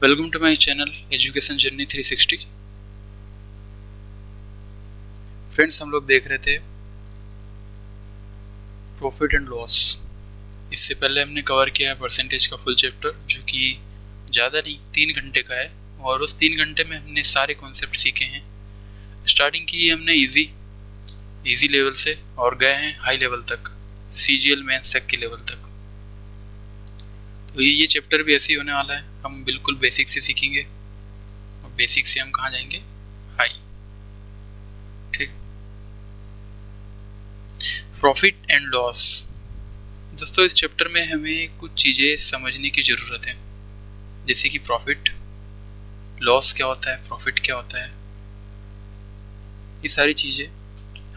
Welcome to my channel education journey 360। Friends, हम लोग देख रहे थे प्रॉफिट एंड लॉस। इससे पहले हमने कवर किया है परसेंटेज का फुल चैप्टर, जो कि ज़्यादा नहीं 3 घंटे का है, और उस 3 घंटे में हमने सारे कॉन्सेप्ट सीखे हैं। स्टार्टिंग की है हमने इजी लेवल से और गए हैं हाई लेवल तक, CGL मेन सेक के लेवल तक। तो ये चैप्टर भी ऐसे ही होने वाला है। हम बिल्कुल बेसिक से सीखेंगे और बेसिक से हम कहाँ जाएंगे, हाई। ठीक, प्रॉफिट एंड लॉस। दोस्तों, इस चैप्टर में हमें कुछ चीज़ें समझने की ज़रूरत है, जैसे कि प्रॉफिट, लॉस क्या होता है, प्रॉफिट क्या होता है। ये सारी चीज़ें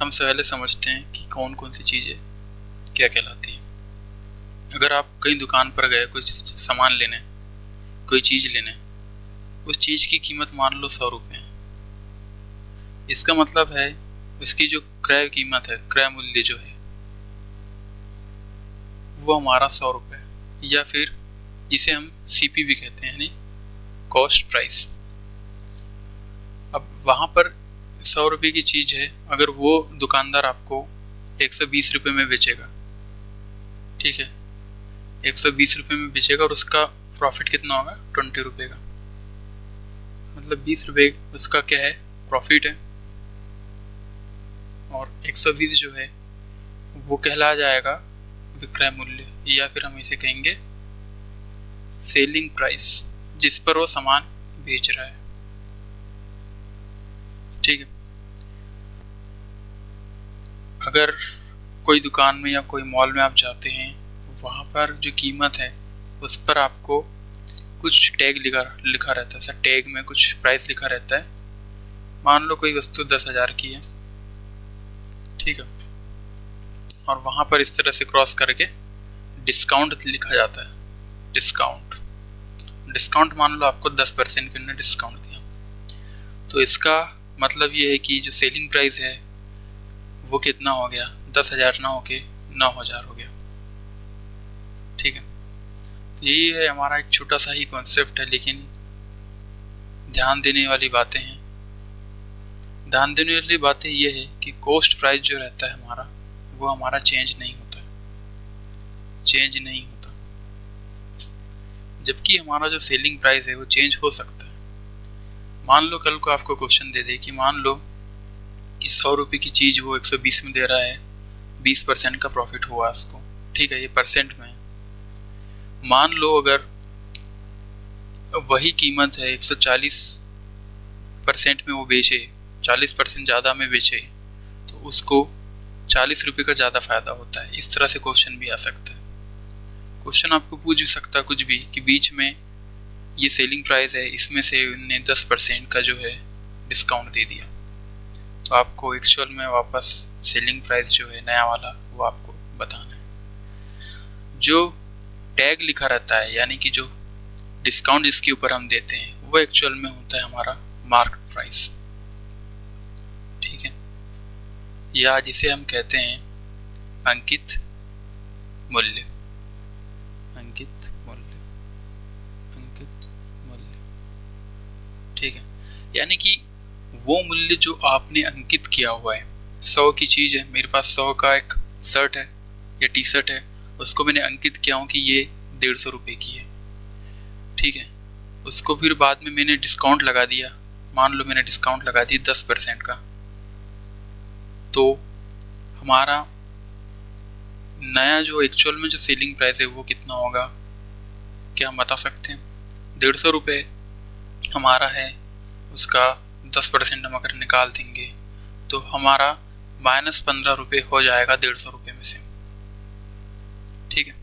हम पहले समझते हैं कि कौन कौन सी चीज़ें क्या कहलाती है। अगर आप कहीं दुकान पर गए कुछ सामान लेने, कोई चीज़ लेने, उस चीज़ की कीमत मान लो 100 रुपये है। इसका मतलब है इसकी जो क्रय कीमत है, क्रय मूल्य जो है, वो हमारा 100 रुपये, या फिर जिसे हम CP भी कहते हैं, यानी कॉस्ट प्राइस। अब वहाँ पर 100 रुपये की चीज़ है, अगर वो दुकानदार आपको 120 रुपये में बेचेगा, ठीक है, 120 रुपये में बेचेगा, और उसका प्रॉफिट कितना होगा, 20 रुपये का। मतलब 20 रुपये उसका क्या है, प्रॉफिट है, और 120 जो है वो कहला जाएगा विक्रय मूल्य, या फिर हम इसे कहेंगे सेलिंग प्राइस, जिस पर वो सामान बेच रहा है। ठीक है, अगर कोई दुकान में या कोई मॉल में आप जाते हैं, वहाँ पर जो कीमत है उस पर आपको कुछ टैग लिखा रहता है। सर, टैग में कुछ प्राइस लिखा रहता है। मान लो कोई वस्तु 10,000 की है, ठीक है, और वहाँ पर इस तरह से क्रॉस करके डिस्काउंट लिखा जाता है। डिस्काउंट मान लो आपको 10% के अंदर डिस्काउंट दिया, तो इसका मतलब ये है कि जो सेलिंग प्राइस है वो कितना हो गया, 10,000 ना होके 9,000 हो गया। ठीक है, यही है हमारा एक छोटा सा ही कॉन्सेप्ट है, लेकिन ध्यान देने वाली बातें हैं। ध्यान देने वाली बातें ये है कि कॉस्ट प्राइस जो रहता है हमारा, वो हमारा चेंज नहीं होता, जबकि हमारा जो सेलिंग प्राइस है वो चेंज हो सकता है। मान लो कल को आपको क्वेश्चन दे दे कि मान लो कि 100 रुपये की चीज़ वो 120 में दे रहा है, 20% का प्रॉफिट हुआ उसको, ठीक है, ये परसेंट में। मान लो अगर वही कीमत है 140% में वो बेचे, 40% ज़्यादा में बेचे, तो उसको 40 रुपये का ज़्यादा फ़ायदा होता है। इस तरह से क्वेश्चन भी आ सकता है। क्वेश्चन आपको पूछ भी सकता है कुछ भी, कि बीच में ये सेलिंग प्राइस है, इसमें से उन्हें 10% का जो है डिस्काउंट दे दिया, तो आपको एक्चुअल में वापस सेलिंग प्राइस जो है नया वाला वो आपको बताना है। जो टैग लिखा रहता है, यानी कि जो डिस्काउंट जिसके ऊपर हम देते हैं, वो एक्चुअल में होता है हमारा मार्केट प्राइस। ठीक है, या जिसे हम कहते हैं अंकित मूल्य। ठीक है, यानी कि वो मूल्य जो आपने अंकित किया हुआ है। 100 की चीज़ है, मेरे पास 100 का एक शर्ट है या टी शर्ट है, उसको मैंने अंकित किया हूँ कि ये 150 रुपये की है। ठीक है, उसको फिर बाद में मैंने डिस्काउंट लगा दिया, मान लो मैंने डिस्काउंट लगा दिया 10% का, तो हमारा नया जो एक्चुअल में जो सेलिंग प्राइस है वो कितना होगा, क्या हम बता सकते हैं? 150 रुपये हमारा है, उसका 10% हम अगर निकाल देंगे तो हमारा -15 रुपये हो जाएगा 150 रुपये में से। ठीक है,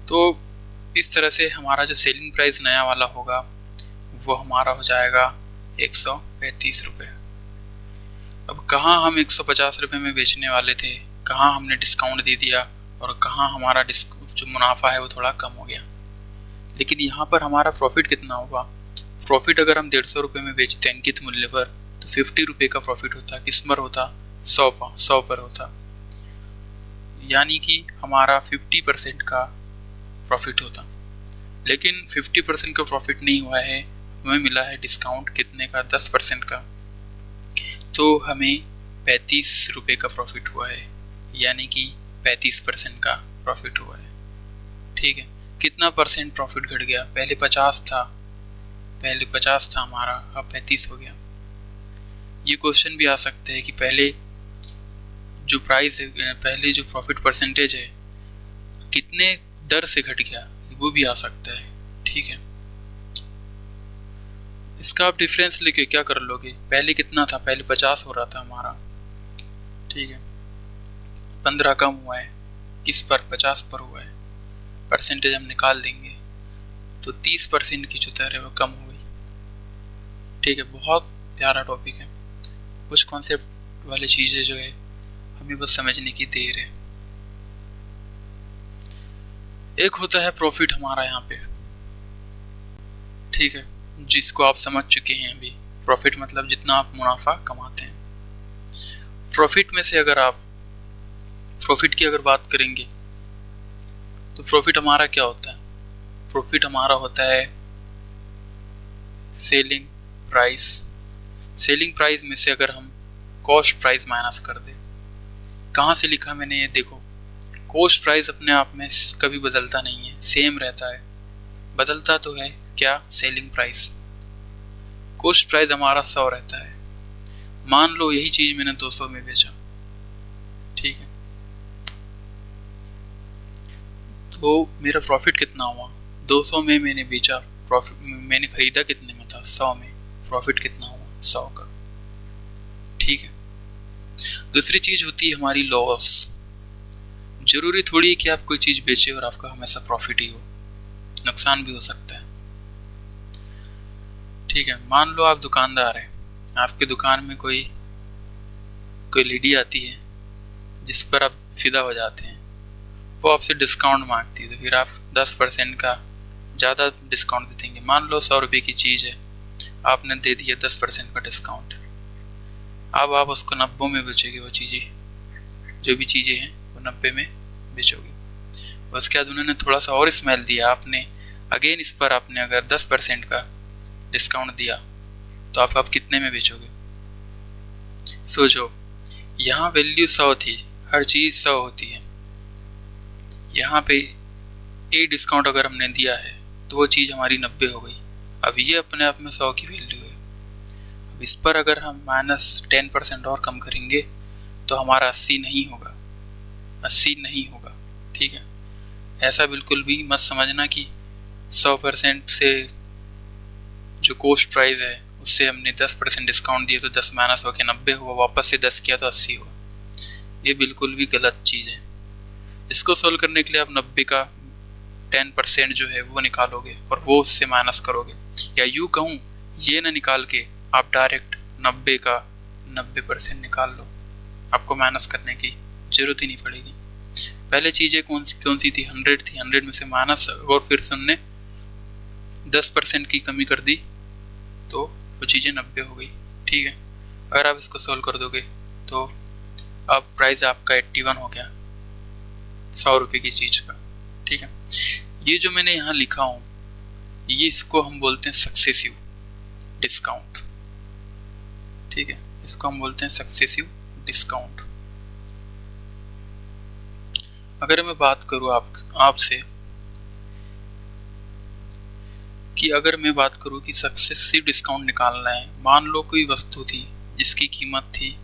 तो इस तरह से हमारा जो सेलिंग प्राइस नया वाला होगा वो हमारा हो जाएगा 135 रुपये। अब कहाँ हम 150 रुपये में बेचने वाले थे, कहाँ हमने डिस्काउंट दे दिया, और कहाँ हमारा जो मुनाफा है वो थोड़ा कम हो गया। लेकिन यहाँ पर हमारा प्रॉफिट कितना होगा? प्रॉफिट अगर हम 150 रुपये में बेचते हैं अंकित मूल्य पर, तो 50 रुपये का प्रॉफिट होता। किस पर होता? 100 पर होता, यानी कि हमारा 50% का प्रॉफिट होता। लेकिन 50% का प्रॉफिट नहीं हुआ है, हमें मिला है डिस्काउंट कितने का, 10% का, तो हमें 35 रुपये का प्रॉफिट हुआ है, यानी कि 35% का प्रॉफिट हुआ है। ठीक है, कितना परसेंट प्रॉफिट घट गया, पहले 50 था, हमारा, अब 35 हो गया। ये क्वेश्चन भी आ सकते हैं कि पहले जो प्राइस है, पहले जो प्रॉफिट परसेंटेज है कितने दर से घट गया, वो भी आ सकता है। ठीक है, इसका आप डिफरेंस लेके क्या कर लोगे, पहले कितना था, पहले 50 हो रहा था हमारा, ठीक है, 15 कम हुआ है, किस पर, 50 पर हुआ है, परसेंटेज हम निकाल देंगे तो 30% की जो दर है वो कम हो गई। ठीक है, बहुत प्यारा टॉपिक है, कुछ कॉन्सेप्ट वाली चीज़ें जो है हमें बस समझने की देर है। एक होता है प्रॉफिट हमारा यहाँ पे, ठीक है, जिसको आप समझ चुके हैं अभी। प्रॉफिट मतलब जितना आप मुनाफा कमाते हैं। प्रॉफिट में से अगर आप प्रॉफिट की अगर बात करेंगे तो प्रॉफिट हमारा क्या होता है, प्रॉफिट हमारा होता है सेलिंग प्राइस। सेलिंग प्राइस में से अगर हम कॉस्ट प्राइस माइनस कर दें, कहाँ से लिखा मैंने ये देखो, कॉस्ट प्राइस अपने आप में कभी बदलता नहीं है, सेम रहता है, बदलता तो है क्या, सेलिंग प्राइस। कॉस्ट प्राइस हमारा 100 रहता है, मान लो यही चीज मैंने 200 में बेचा, ठीक है, तो मेरा प्रॉफिट कितना हुआ, 200 में मैंने बेचा, प्रॉफिट मैंने खरीदा कितने में था, 100 में, प्रॉफिट कितना हुआ, 100 का। ठीक है, दूसरी चीज होती है हमारी लॉस। जरूरी थोड़ी है कि आप कोई चीज बेचे और आपका हमेशा प्रॉफिट ही हो, नुकसान भी हो सकता है। ठीक है, मान लो आप दुकानदार हैं, आपके दुकान में कोई लेडी आती है जिस पर आप फिदा हो जाते हैं, वो आपसे डिस्काउंट मांगती है, तो फिर आप 10% का ज़्यादा डिस्काउंट दे देंगे। मान लो 100 रुपये की चीज़ है, आपने दे दिया 10% का डिस्काउंट, अब आप उसको 90 में बेचोगे, वो चीज़ें जो भी चीज़ें हैं वो 90 में बेचोगे। उसके बाद उन्होंने थोड़ा सा और स्मेल दिया, आपने अगेन इस पर आपने अगर 10% का डिस्काउंट दिया, तो आप कितने में बेचोगे, सोचो। यहाँ वैल्यू 100 थी, हर चीज़ 100 होती है, यहाँ पे ए डिस्काउंट अगर हमने दिया है तो वो चीज़ हमारी 90 हो गई। अब ये अपने आप में 100 की वैल्यू है। अब इस पर अगर हम -10% और कम करेंगे तो हमारा 80 नहीं होगा, 80 नहीं होगा। ठीक है, ऐसा बिल्कुल भी मत समझना कि 100% से जो कॉस्ट प्राइस है उससे हमने 10% डिस्काउंट दिया तो 10 माइनस हो के 90 हुआ, वापस से 10 किया तो 80 हुआ। ये बिल्कुल भी गलत चीज़ है। इसको सोल्व करने के लिए आप 90 का 10% जो है वो निकालोगे और वो उससे माइनस करोगे, या यूँ कहूँ ये ना निकाल के आप डायरेक्ट 90 का 90% निकाल लो, आपको माइनस करने की ज़रूरत ही नहीं पड़ेगी। पहले चीज़ें कौन सी थी, 100 थी, 100 में से माइनस और फिर हमने 10% की कमी कर दी तो वो चीज़ें 90 हो गई। ठीक है, अगर आप इसको सोल्व कर दोगे तो अब प्राइस आपका 81 हो गया 100 रुपये की चीज़ का। ठीक है, ये जो मैंने यहाँ लिखा हूँ ये इसको हम बोलते हैं सक्सेसिव डिस्काउंट। ठीक है, इसको हम बोलते हैं सक्सेसिव डिस्काउंट। अगर मैं बात करूँ आपसे कि अगर मैं बात करूँ कि सक्सेसिव डिस्काउंट निकालना है, मान लो कोई वस्तु थी जिसकी कीमत थी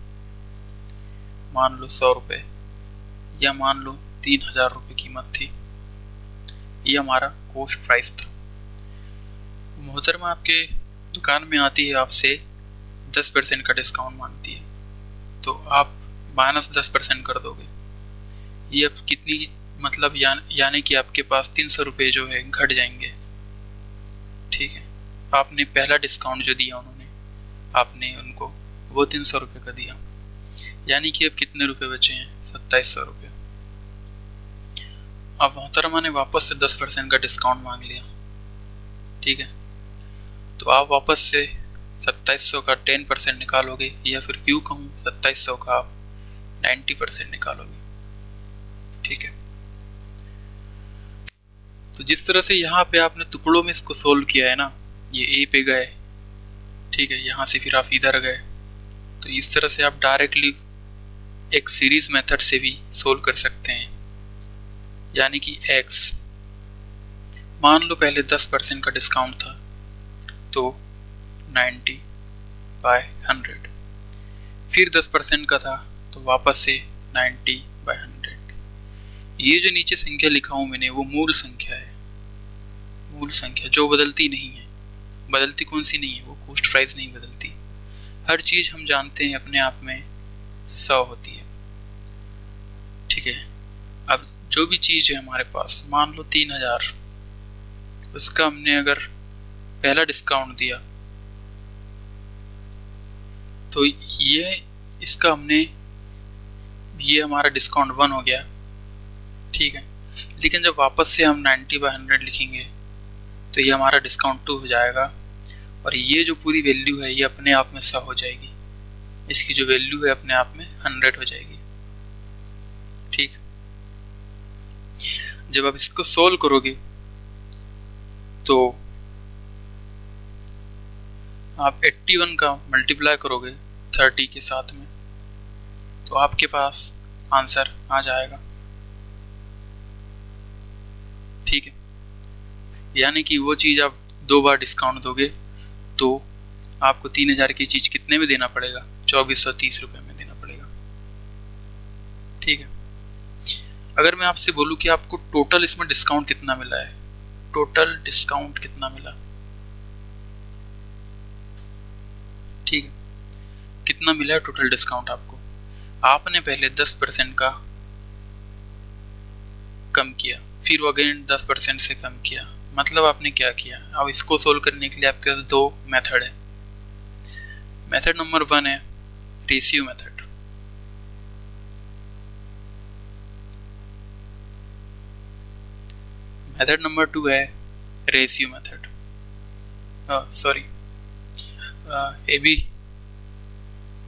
मान लो 100 रुपये या मान लो 3000 रुपये कीमत थी, ये हमारा कॉस्ट प्राइस था। मोहतरमा आपके दुकान में आती है, आपसे 10% का डिस्काउंट मांगती है, तो आप -10% कर दोगे। ये अब कितनी मतलब यानी कि आपके पास 300 रुपये जो है घट जाएंगे। ठीक है, आपने पहला डिस्काउंट जो दिया उन्होंने, आपने उनको वो 300 रुपये का दिया, यानी कि अब कितने रुपए बचे हैं, 2700 रुपये। अब मोहतरमा ने वापस से 10% का डिस्काउंट मांग लिया। ठीक है, तो आप वापस से 2700 का 10% निकालोगे, या फिर क्यों कहूँ 2700 का आप 90% निकालोगे। ठीक है, तो जिस तरह से यहाँ पे आपने टुकड़ों में इसको सोल्व किया है ना, ये ए पे गए, ठीक है, यहाँ से फिर आप इधर गए, तो इस तरह से आप डायरेक्टली एक सीरीज मेथड से भी सोल्व कर सकते हैं। यानी कि x, मान लो पहले 10% का डिस्काउंट था तो 90/100, फिर 10% का था तो वापस से 90/100। ये जो नीचे संख्या लिखा हूं मैंने वो मूल संख्या है, मूल संख्या जो बदलती नहीं है। बदलती कौन सी नहीं है? वो कॉस्ट प्राइस नहीं बदलती। हर चीज हम जानते हैं अपने आप में 100 होती है, ठीक है। अब जो भी चीज है हमारे पास, मान लो 3000, उसका हमने अगर पहला डिस्काउंट दिया तो ये इसका हमने, ये हमारा डिस्काउंट 1 हो गया, ठीक है। लेकिन जब वापस से हम 90/100 लिखेंगे तो ये हमारा डिस्काउंट 2 हो जाएगा, और ये जो पूरी वैल्यू है ये अपने आप में 100 हो जाएगी। इसकी जो वैल्यू है अपने आप में 100 हो जाएगी, ठीक। जब आप इसको सोल्व करोगे तो आप 81 का मल्टीप्लाई करोगे 30 के साथ में तो आपके पास आंसर आ जाएगा, ठीक है। यानी कि वो चीज़ आप 2 बार डिस्काउंट दोगे तो आपको 3000 की चीज़ कितने में देना पड़ेगा? 2430 रुपये में देना पड़ेगा, ठीक है। अगर मैं आपसे बोलूँ कि आपको टोटल इसमें डिस्काउंट कितना मिला है, टोटल डिस्काउंट कितना मिला, ठीक है, कितना मिला है टोटल डिस्काउंट आपको? आपने पहले 10% का कम किया, फिर अगेन 10% से कम किया, मतलब आपने क्या किया? अब इसको सोल्व करने के लिए आपके पास 2 मेथड है। मेथड नंबर 1 है रेशियो मेथड, मेथड नंबर 2 है ratio method, sorry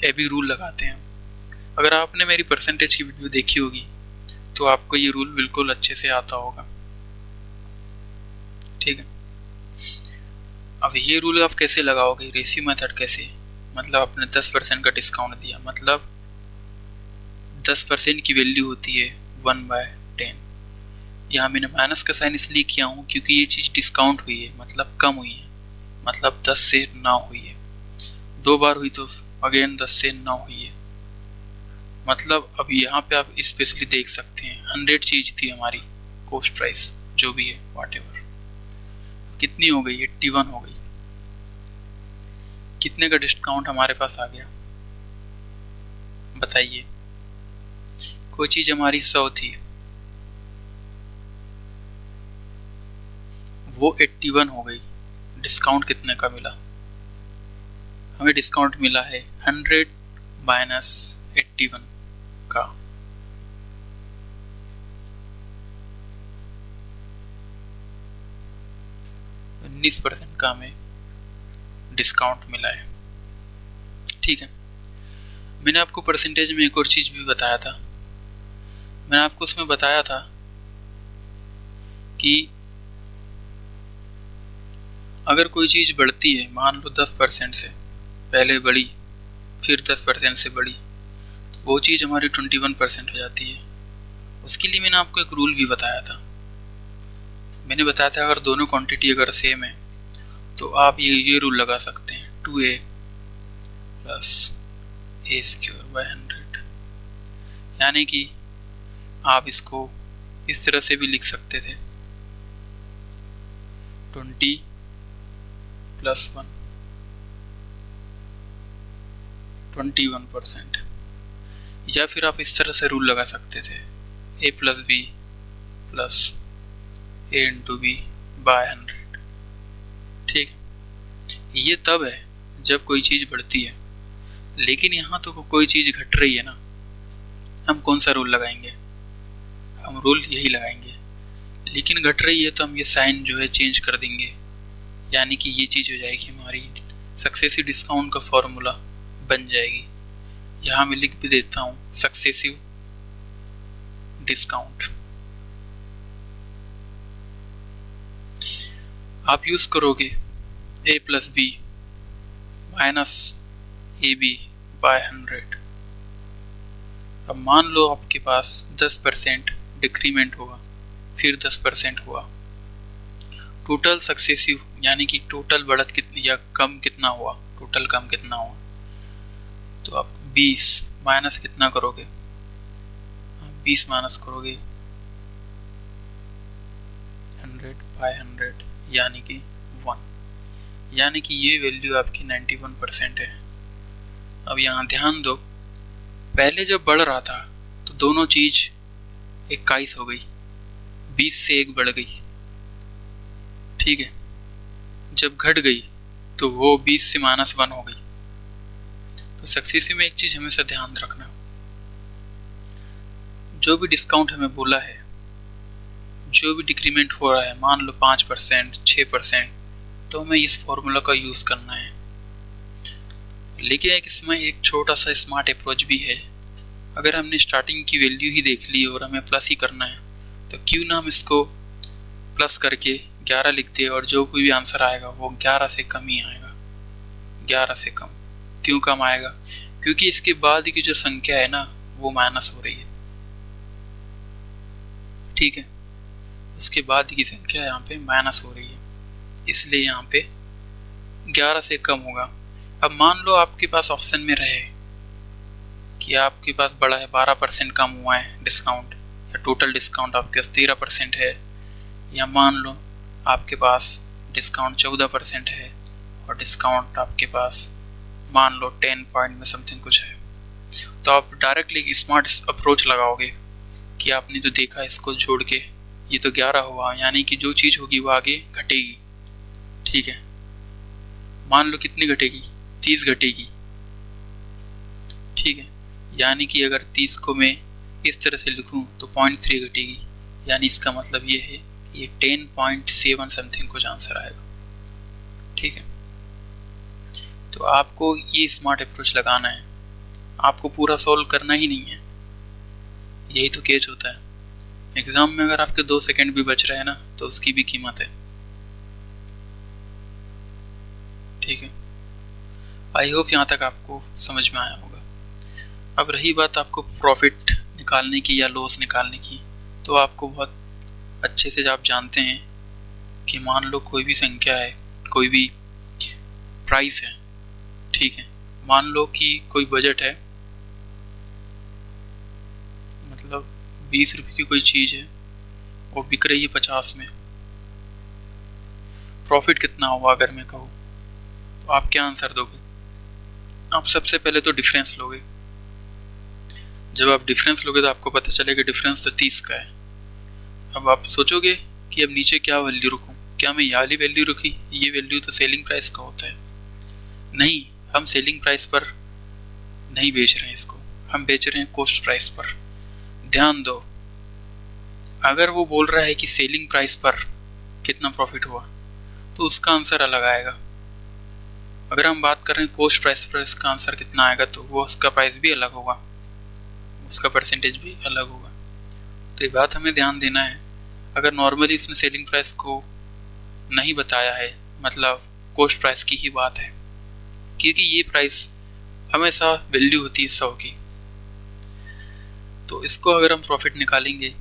AB rule लगाते हैं। अगर आपने मेरी परसेंटेज की वीडियो देखी होगी तो आपको ये रूल बिल्कुल अच्छे से आता होगा, ठीक है। अब ये रूल आप कैसे लगाओगे? रेशियो मेथड कैसे? मतलब आपने 10% का डिस्काउंट दिया, मतलब 10% की वैल्यू होती है 1/10। यहाँ मैंने माइनस का साइन इसलिए किया हूँ क्योंकि ये चीज़ डिस्काउंट हुई है, मतलब कम हुई है, मतलब 10 से 9 हुई है। 2 बार हुई तो अगेन 10 से 9 हुई है। मतलब अब यहाँ पे आप स्पेशली देख सकते हैं 100 चीज़ थी हमारी कॉस्ट प्राइस, जो भी है व्हाटएवर, कितनी हो गई? 81 हो गई। कितने का डिस्काउंट हमारे पास आ गया बताइए? कोई चीज़ हमारी 100 थी, वो 81 हो गई। डिस्काउंट कितने का मिला? हमें डिस्काउंट मिला है 100 माइनस 81 का, तो 19% का हमें डिस्काउंट मिला है, ठीक है। मैंने आपको परसेंटेज में एक और चीज़ भी बताया था। मैंने आपको उसमें बताया था कि अगर कोई चीज़ बढ़ती है, मान लो 10% से, पहले बढ़ी फिर 10% से बढ़ी, तो वो चीज़ हमारी 21% हो जाती है। उसके लिए मैंने आपको एक रूल भी बताया था। मैंने बताया था अगर दोनों क्वांटिटी अगर सेम है तो आप ये रूल लगा सकते हैं 2a + a²/100। यानी कि आप इसको इस तरह से भी लिख सकते थे 20 + 1 21%, या फिर आप इस तरह से रूल लगा सकते थे a + b + a × b/100, ठीक। ये तब है जब कोई चीज़ बढ़ती है, लेकिन यहाँ तो कोई चीज़ घट रही है ना, हम कौन सा रूल लगाएंगे? हम रूल यही लगाएंगे। लेकिन घट रही है तो हम ये साइन जो है चेंज कर देंगे, यानी कि ये चीज़ हो जाएगी हमारी सक्सेसिव डिस्काउंट का फॉर्मूला बन जाएगी। यहाँ मैं लिख भी देता हूँ सक्सेसिव डिस्काउंट, आप यूज़ करोगे a plus B minus A B by 100। अब मान लो आपके पास 10% डिक्रीमेंट हुआ, फिर 10% हुआ, टोटल सक्सेसिव यानी कि टोटल बढ़त कितनी या कम कितना हुआ, टोटल कम कितना हुआ। तो आप 20 माइनस कितना करोगे, 20 माइनस करोगे 100 बाय 100 यानी कि 1, यानी कि ये वैल्यू आपकी 91% है। अब यहाँ ध्यान दो, पहले जब बढ़ रहा था तो दोनों चीज 21 हो गई, 20 से 1 बढ़ गई, ठीक है। जब घट गई तो वो 20 से -1 हो गई। तो सक्सेसिव में एक चीज हमेशा ध्यान रखना, जो भी डिस्काउंट हमें बोला है, जो भी डिक्रीमेंट हो रहा है, मान लो 5%, 6%, तो हमें इस फॉर्मूला का यूज करना है। लेकिन इसमें एक छोटा सा स्मार्ट अप्रोच भी है। अगर हमने स्टार्टिंग की वैल्यू ही देख ली और हमें प्लस ही करना है, तो क्यों ना हम इसको प्लस करके 11 लिख दे और जो कोई भी आंसर आएगा वो 11 से कम ही आएगा। 11 से कम क्यों कम आएगा? क्योंकि इसके बाद की जो संख्या है ना वो माइनस हो रही है, ठीक है। उसके बाद की संख्या यहाँ पे माइनस हो रही है, इसलिए यहाँ पे 11 से कम होगा। अब मान लो आपके पास ऑप्शन में रहे कि आपके पास बड़ा है 12% कम हुआ है डिस्काउंट, या टोटल डिस्काउंट आपके पास 13% है, या मान लो आपके पास डिस्काउंट 14% है और डिस्काउंट आपके पास मान लो 10 पॉइंट में समथिंग कुछ है, तो आप डायरेक्टली स्मार्ट अप्रोच लगाओगे कि आपने जो देखा इसको जोड़ के ये तो 11 हुआ, यानी कि जो चीज़ होगी वो आगे घटेगी, ठीक है। मान लो कितनी घटेगी, 30 घटेगी, ठीक है। यानी कि अगर 30 को मैं इस तरह से लिखूं तो 0.3 घटेगी, यानी इसका मतलब ये है कि ये 10.7 समथिंग कुछ आंसर आएगा, ठीक है। तो आपको ये स्मार्ट अप्रोच लगाना है, आपको पूरा सॉल्व करना ही नहीं है। यही तो केस होता है एग्जाम में, अगर आपके 2 सेकंड भी बच रहे हैं ना तो उसकी भी कीमत है, ठीक है। आई होप यहाँ तक आपको समझ में आया होगा। अब रही बात आपको प्रॉफिट निकालने की या लॉस निकालने की, तो आपको बहुत अच्छे से आप जानते हैं कि मान लो कोई भी संख्या है, कोई भी प्राइस है, ठीक है। मान लो कि कोई बजट है, मतलब 20 रुपये की कोई चीज़ है वो बिक रही है 50 में, प्रॉफिट कितना होगा अगर मैं कहूँ, तो आप क्या आंसर दोगे? आप सबसे पहले तो डिफरेंस लोगे। जब आप डिफरेंस लोगे तो आपको पता चलेगा डिफरेंस तो 30 का है। अब आप सोचोगे कि अब नीचे क्या वैल्यू रखूं, क्या मैं ये वाली वैल्यू रखी, ये वैल्यू तो सेलिंग प्राइस का होता है। नहीं, हम सेलिंग प्राइस पर नहीं बेच रहे हैं इसको, हम बेच रहे हैं कॉस्ट प्राइस पर। ध्यान दो, अगर वो बोल रहा है कि सेलिंग प्राइस पर कितना प्रॉफिट हुआ तो उसका आंसर अलग आएगा। अगर हम बात कर रहे हैं कॉस्ट प्राइस पर इसका आंसर कितना आएगा, तो वो उसका प्राइस भी अलग होगा, उसका परसेंटेज भी अलग होगा। तो ये बात हमें ध्यान देना है। अगर नॉर्मली इसमें सेलिंग प्राइस को नहीं बताया है, मतलब कॉस्ट प्राइस की ही बात है, क्योंकि ये प्राइस हमेशा वैल्यू होती है 100 की। तो इसको अगर हम प्रॉफिट निकालेंगे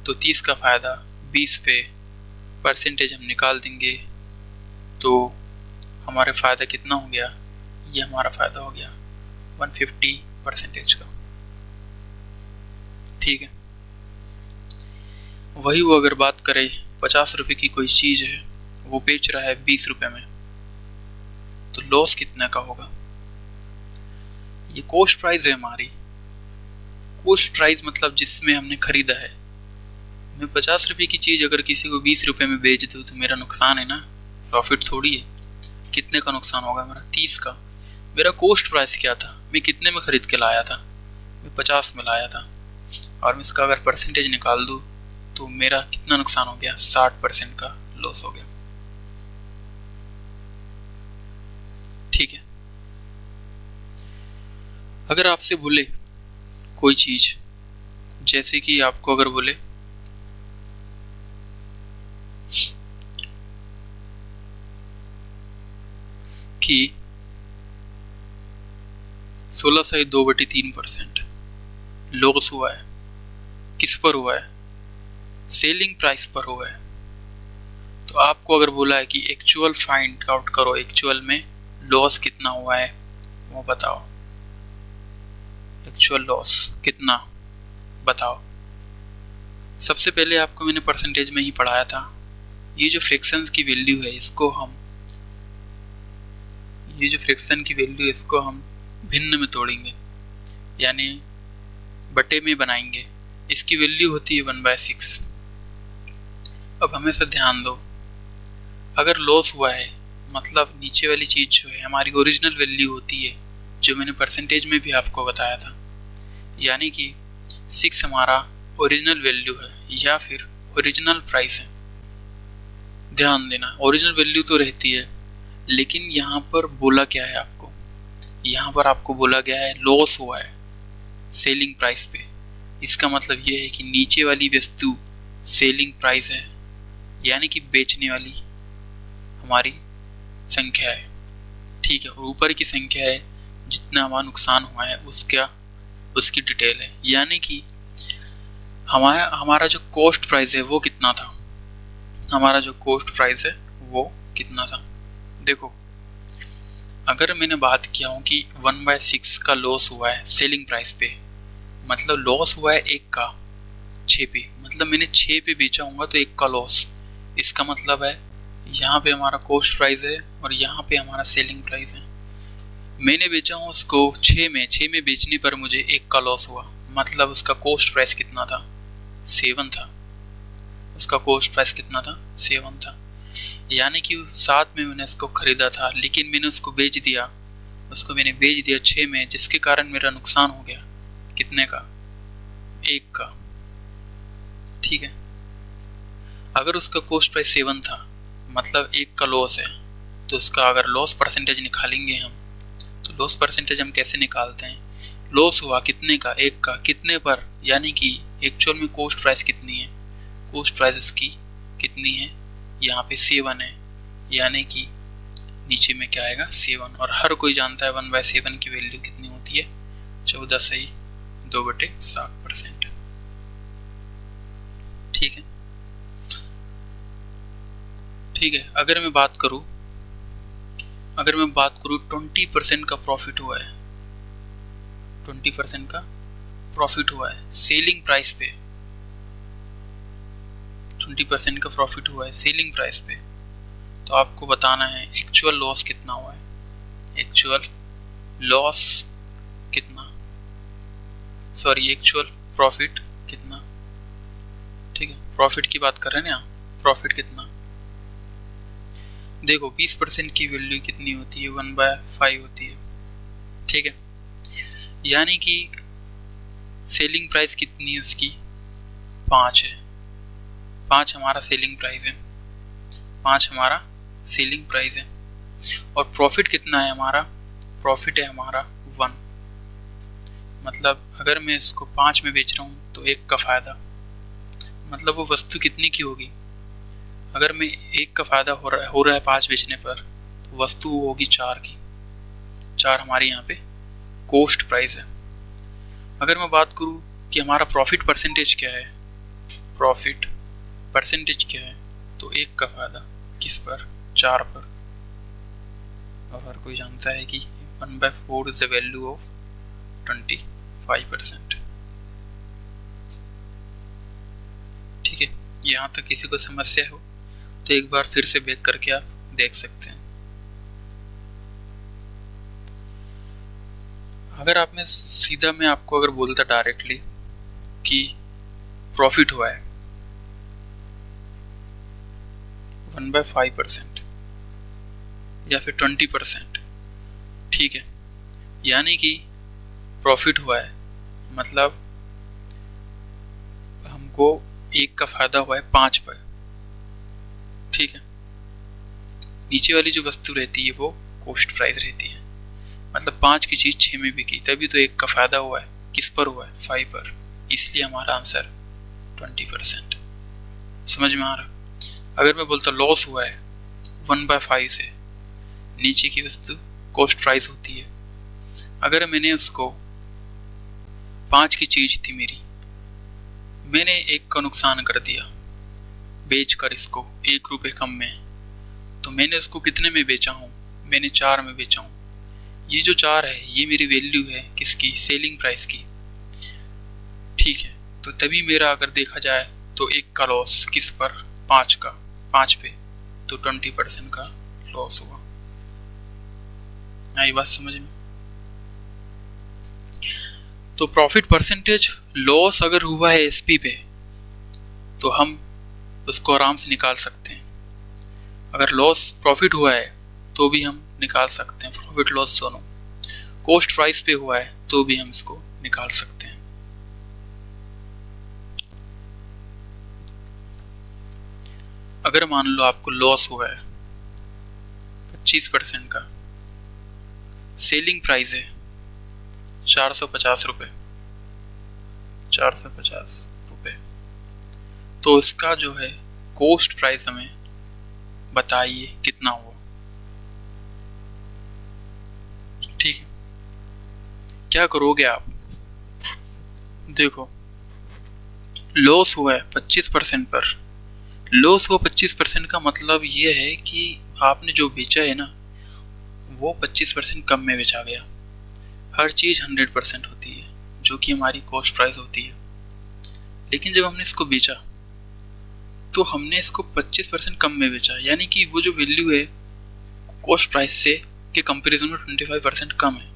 तो 30 का फ़ायदा 20 पे परसेंटेज हम निकाल देंगे, तो हमारा फ़ायदा कितना हो गया, ये हमारा फ़ायदा हो गया 150% का, ठीक है। वही वो अगर बात करें 50 रुपये की कोई चीज़ है, वो बेच रहा है 20 रुपये में, तो लॉस कितना का होगा? ये कॉस्ट प्राइस है हमारी, कॉस्ट प्राइस मतलब जिसमें हमने खरीदा है। मैं 50 रुपये की चीज़ अगर किसी को 20 रुपये में बेच दूँ तो मेरा नुकसान है ना, प्रॉफिट थोड़ी है। कितने का नुकसान होगा मेरा? 30 का। मेरा कॉस्ट प्राइस क्या था, मैं कितने में ख़रीद के लाया था? मैं 50 में लाया था, और मैं इसका अगर परसेंटेज निकाल दूँ तो मेरा कितना नुकसान हो गया? 60% का लॉस हो गया, ठीक है। अगर आपसे बोले कोई चीज़, जैसे कि आपको अगर बोले कि 16/2/3% लॉस हुआ है। किस पर हुआ है? सेलिंग प्राइस पर हुआ है। तो आपको अगर बोला है कि एक्चुअल फाइंड आउट करो, एक्चुअल में लॉस कितना हुआ है वो बताओ। एक्चुअल लॉस कितना बताओ। सबसे पहले आपको मैंने परसेंटेज में ही पढ़ाया था। ये जो फ्रैक्शंस की वैल्यू है इसको हम भिन्न में तोड़ेंगे, यानी बटे में बनाएंगे। इसकी वैल्यू होती है 1/6। अब हमेशा ध्यान दो, अगर लॉस हुआ है मतलब नीचे वाली चीज जो है हमारी ओरिजिनल वैल्यू होती है, जो मैंने परसेंटेज में भी आपको बताया था, यानी कि 6 हमारा ओरिजिनल वैल्यू है या फिर ओरिजिनल प्राइस है। ध्यान देना, ओरिजिनल वैल्यू तो रहती है, लेकिन यहाँ पर बोला क्या है आपको? यहाँ पर आपको बोला गया है लॉस हुआ है सेलिंग प्राइस पे। इसका मतलब ये है कि नीचे वाली वस्तु सेलिंग प्राइस है, यानी कि बेचने वाली हमारी संख्या है, ठीक है। और ऊपर की संख्या है जितना हमारा नुकसान हुआ है उसकी डिटेल है, यानी कि हमारा जो कॉस्ट प्राइस है वो कितना था। हमारा जो कॉस्ट प्राइस है वो कितना था। देखो, अगर मैंने बात किया हूँ कि 1/6 का लॉस हुआ है सेलिंग प्राइस पे, मतलब लॉस हुआ है 1 का 6 पे, मतलब मैंने 6 पे बेचा होगा तो 1 का लॉस। इसका मतलब है यहाँ पे हमारा कॉस्ट प्राइस है और यहाँ पे हमारा सेलिंग प्राइस है। मैंने बेचा हूँ उसको 6 में बेचने पर मुझे 1 का लॉस हुआ, मतलब उसका कॉस्ट प्राइस कितना था? 7 था। उसका कॉस्ट प्राइस कितना था? 7 था। यानी कि 7 में मैंने उसको खरीदा था, लेकिन मैंने उसको बेच दिया 6 में, जिसके कारण मेरा नुकसान हो गया। कितने का? 1 का, ठीक है। अगर उसका कॉस्ट प्राइस 7 था, मतलब 1 का लॉस है, तो उसका अगर लॉस परसेंटेज निकालेंगे हम, तो लॉस परसेंटेज हम कैसे निकालते हैं? लॉस हुआ कितने का? 1 का। कितने पर? यानी कि एक्चुअल में कॉस्ट प्राइस कितनी है? कॉस्ट प्राइस इसकी कितनी है? यहाँ पे 7 है, यानी कि नीचे में क्या आएगा? 7। और हर कोई जानता है 1/7 की वैल्यू कितनी होती है? 14/2/7%, ठीक है। ठीक है, अगर मैं बात करूँ 20% का प्रॉफिट हुआ है, 20% का प्रॉफिट हुआ है सेलिंग प्राइस पे, 20% का प्रॉफिट हुआ है सेलिंग प्राइस पे, तो आपको बताना है एक्चुअल लॉस कितना हुआ है। एक्चुअल प्रॉफिट कितना, ठीक है। प्रॉफिट की बात कर रहे हैं ना, प्रॉफिट कितना? देखो, 20% की वैल्यू कितनी होती है? 1/5 होती है, ठीक है। यानी कि सेलिंग प्राइस कितनी है उसकी? 5 है। 5 हमारा सेलिंग प्राइस है, 5 हमारा सेलिंग प्राइस है। और प्रॉफिट कितना है हमारा? प्रॉफिट है हमारा 1। मतलब अगर मैं इसको 5 में बेच रहा हूँ तो 1 का फायदा, मतलब वो वस्तु कितनी की होगी? अगर मैं 1 का फायदा हो रहा है 5 बेचने पर, तो वस्तु होगी 4 की। 4 हमारे यहाँ पे कॉस्ट प्राइस है। अगर मैं बात करूँ कि हमारा प्रॉफिट परसेंटेज क्या है, प्रॉफिट परसेंटेज क्या है, तो 1 का फायदा किस पर? 4 पर। और हर कोई जानता है कि 1/4 इज द वैल्यू ऑफ 25%, ठीक है। यहाँ तक किसी को समस्या हो तो एक बार फिर से बैक करके आप देख सकते हैं। अगर आप में सीधा मैं आपको अगर बोलता डायरेक्टली कि प्रॉफिट हुआ है 1/5% या फिर 20%, ठीक है, यानी कि प्रॉफिट हुआ है मतलब हमको 1 का फायदा हुआ है 5 पर, ठीक है। नीचे वाली जो वस्तु रहती है वो कॉस्ट प्राइस रहती है, मतलब 5 की चीज 6 में बिकी, तभी तो 1 का फायदा हुआ है। किस पर हुआ है? 5 पर। इसलिए हमारा आंसर 20%। समझ में आ रहा? अगर मैं बोलता लॉस हुआ है 1/5 से, नीचे की वस्तु कॉस्ट प्राइस होती है। अगर मैंने उसको 5 की चीज थी मेरी, मैंने 1 का नुकसान कर दिया बेच कर इसको 1 रुपये कम में, तो मैंने उसको कितने में बेचा हूँ? मैंने 4 में बेचा हूँ। ये जो 4 है ये मेरी वैल्यू है किसकी? सेलिंग प्राइस की। ठीक है, तो तभी मेरा अगर देखा जाए तो 1 का लॉस किस पर? 5 का, 5 पे, तो 20% का लॉस हुआ। आई बात समझ में? तो प्रॉफिट परसेंटेज लॉस अगर हुआ है एसपी पे तो हम उसको आराम से निकाल सकते हैं। अगर लॉस प्रॉफिट हुआ है तो भी हम निकाल सकते हैं, प्रॉफिट लॉस दोनों। कॉस्ट प्राइस पे हुआ है तो भी हम इसको निकाल सकते हैं। अगर मान लो आपको लॉस हुआ है 25% का, सेलिंग प्राइस है 450 रुपये, 450 रुपये, तो इसका जो है कॉस्ट प्राइस हमें बताइए कितना हुआ। ठीक है, क्या करोगे आप? देखो, लॉस हुआ है 25% पर। लॉस हुआ 25% का मतलब ये है कि आपने जो बेचा है ना वो 25% कम में बेचा गया। हर चीज़ 100% होती है जो कि हमारी कॉस्ट प्राइस होती है, लेकिन जब हमने इसको बेचा तो हमने इसको 25% कम में बेचा, यानी कि वो जो वैल्यू है कॉस्ट प्राइस से के कंपैरिजन में 25% कम है।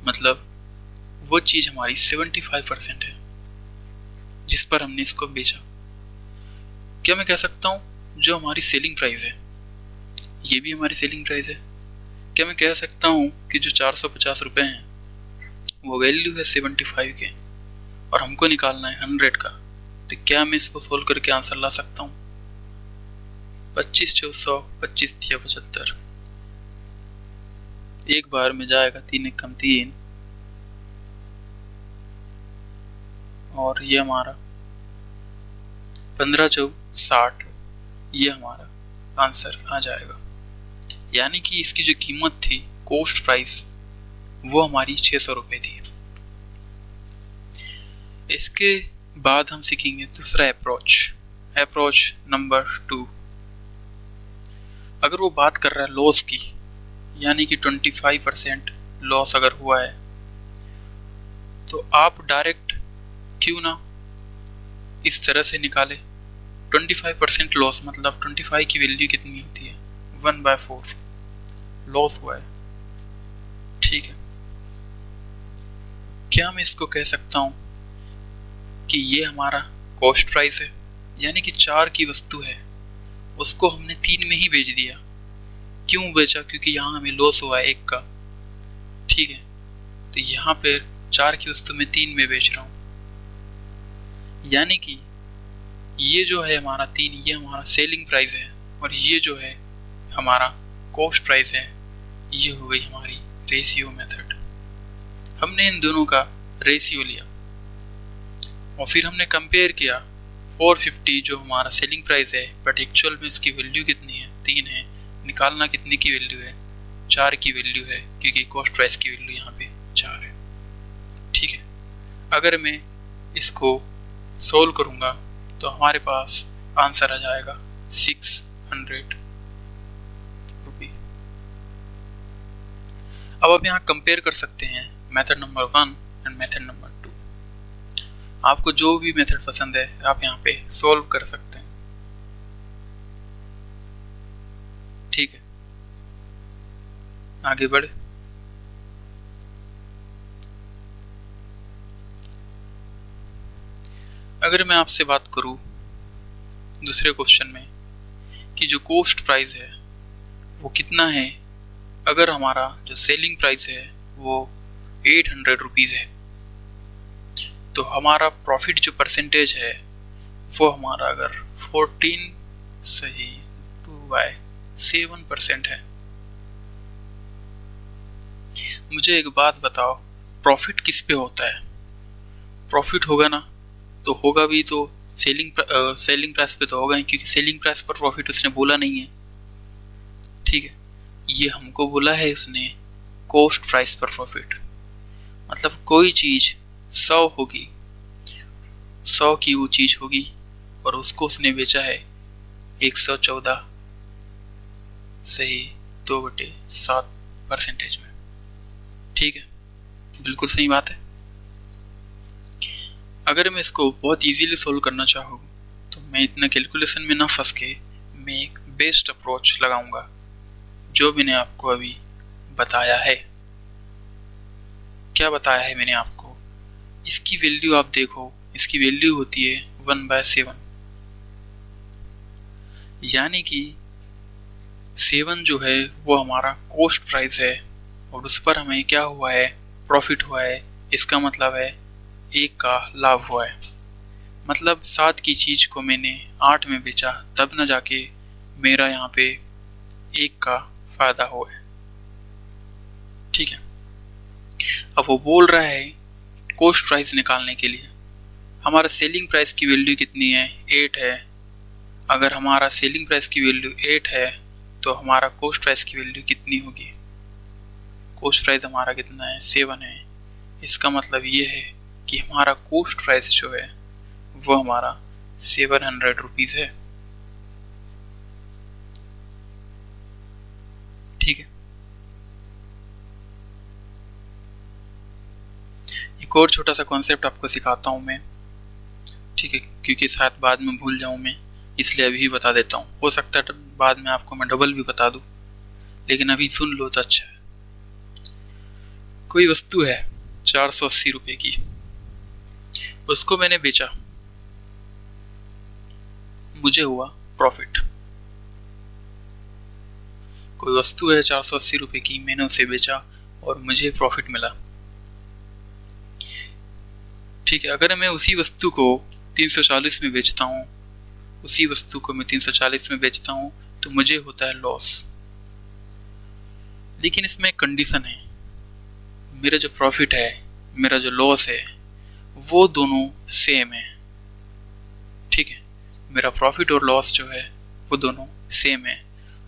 मतलब वो चीज़ हमारी 75% है जिस पर हमने इसको बेचा। क्या मैं कह सकता हूँ जो हमारी सेलिंग प्राइस है ये भी हमारी सेलिंग प्राइस है? क्या मैं कह सकता हूँ कि जो 450 रुपये हैं वो वैल्यू है 75 के और हमको निकालना है 100 का? तो क्या मैं इसको सोल्व करके आंसर ला सकता हूँ? 25 400, 25 75, एक बार में जाएगा 3 एक कम 3, और ये हमारा 15 4 60, ये हमारा आंसर आ जाएगा। यानी कि इसकी जो कीमत थी कॉस्ट प्राइस वो हमारी 600 रुपये थी। इसके बाद हम सीखेंगे दूसरा अप्रोच नंबर 2। अगर वो बात कर रहा है लॉस की, यानी कि 25% लॉस अगर हुआ है, तो आप डायरेक्ट क्यों ना इस तरह से निकाले। 25% लॉस मतलब 25 की वैल्यू कितनी होती है? 1/4 लॉस हुआ है। ठीक है, क्या मैं इसको कह सकता हूँ कि ये हमारा कॉस्ट प्राइस है, यानी कि 4 की वस्तु है उसको हमने 3 में ही बेच दिया। क्यों बेचा? क्योंकि यहाँ हमें लॉस हुआ है 1 का। ठीक है, तो यहाँ पे 4 की वस्तु में 3 में बेच रहा हूँ, यानी कि ये जो है हमारा 3, ये हमारा सेलिंग प्राइस है और ये जो है हमारा कॉस्ट प्राइस है। ये हो गई हमारी रेशियो मेथड। हमने इन दोनों का रेशियो लिया और फिर हमने कंपेयर किया 450 जो हमारा सेलिंग प्राइस है बट एक्चुअल में इसकी वैल्यू कितनी है? 3 है। निकालना कितने की वैल्यू है? 4 की वैल्यू है, क्योंकि कॉस्ट प्राइस की वैल्यू यहाँ पे 4 है। ठीक है, अगर मैं इसको सोल्व करूँगा तो हमारे पास आंसर आ जाएगा 600 रुपये। अब आप यहाँ कंपेयर कर सकते हैं method number 1 and method number 2। आपको जो भी मेथड पसंद है आप यहाँ पे सॉल्व कर सकते हैं। ठीक है, आगे बढ़े। अगर मैं आपसे बात करूँ दूसरे क्वेश्चन में कि जो कॉस्ट प्राइस है वो कितना है, अगर हमारा जो सेलिंग प्राइस है वो 800 रुपीज़ है, तो हमारा प्रॉफिट जो परसेंटेज है वो हमारा अगर 14 सही 2/7% है। मुझे एक बात बताओ, प्रॉफिट किस पे होता है? प्रॉफिट होगा ना तो होगा भी तो सेलिंग प्राइस पे तो होगा नहीं, क्योंकि सेलिंग प्राइस पर प्रॉफिट उसने बोला नहीं है। ठीक है, ये हमको बोला है उसने कॉस्ट प्राइस पर प्रॉफिट, मतलब कोई चीज 100 होगी, 100 की वो चीज होगी और उसको उसने बेचा है 114 सही 2/7% में। ठीक है, बिल्कुल सही बात है। अगर मैं इसको बहुत इजीली सोल्व करना चाहूँ तो मैं इतना कैलकुलेशन में ना फंस के मैं एक बेस्ट अप्रोच लगाऊंगा जो मैंने आपको अभी बताया है। क्या बताया है मैंने आपको? इसकी वैल्यू आप देखो, इसकी वैल्यू होती है 1/7, यानी कि 7 जो है वो हमारा कॉस्ट प्राइस है और उस पर हमें क्या हुआ है, प्रॉफिट हुआ है। इसका मतलब है 1 का लाभ हुआ है। मतलब 7 की चीज को मैंने 8 में बेचा, तब न जाके मेरा यहाँ पे 1 का फायदा हुआ है। ठीक है, अब वो बोल रहा है कॉस्ट प्राइस निकालने के लिए हमारा सेलिंग प्राइस की वैल्यू कितनी है, 8 है। अगर हमारा सेलिंग प्राइस की वैल्यू 8 है तो हमारा कॉस्ट प्राइस की वैल्यू कितनी होगी? कॉस्ट प्राइस हमारा कितना है, 7 है। इसका मतलब ये है कि हमारा कॉस्ट प्राइस जो है वो हमारा 700 रुपीज है। ठीक है, एक और छोटा सा कॉन्सेप्ट आपको सिखाता हूँ मैं। ठीक है, क्योंकि शायद बाद में भूल जाऊँ मैं, इसलिए अभी बता देता हूँ। हो सकता है बाद में आपको मैं डबल भी बता दूँ, लेकिन अभी सुन लो तो अच्छा है। कोई वस्तु है 480 रुपए की, उसको मैंने बेचा, मुझे हुआ प्रॉफिट। कोई वस्तु है 480 रुपए की, मैंने उसे बेचा और मुझे प्रॉफिट मिला। ठीक है, अगर मैं उसी वस्तु को 340 में बेचता हूँ, उसी वस्तु को मैं 340 में बेचता हूँ तो मुझे होता है लॉस। लेकिन इसमें एक कंडीशन है, मेरा जो प्रॉफिट है, मेरा जो लॉस है, वो दोनों सेम है। ठीक है, मेरा प्रॉफिट और लॉस जो है वो दोनों सेम है।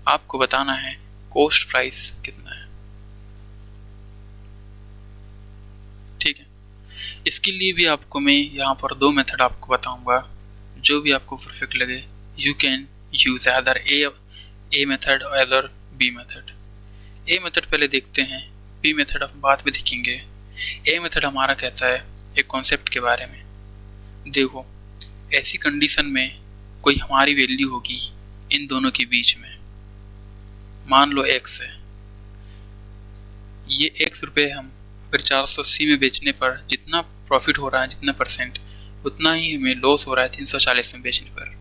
आपको बताना है कॉस्ट प्राइस कितना है। ठीक है, इसके लिए भी आपको मैं यहाँ पर 2 मेथड आपको बताऊंगा, जो भी आपको परफेक्ट लगे। You can use other A method और other B method. A method पहले देखते हैं, बी मेथड आप बाद में देखेंगे। ए मेथड हमारा कहता है एक कॉन्सेप्ट के बारे में। देखो, ऐसी कंडीशन में कोई हमारी वैल्यू होगी इन दोनों के बीच में, मान लो x है, ये x रुपये हम अगर 480 में बेचने पर जितना प्रॉफिट हो रहा है, जितना परसेंट, उतना ही हमें लॉस हो रहा है 340 में बेचने पर।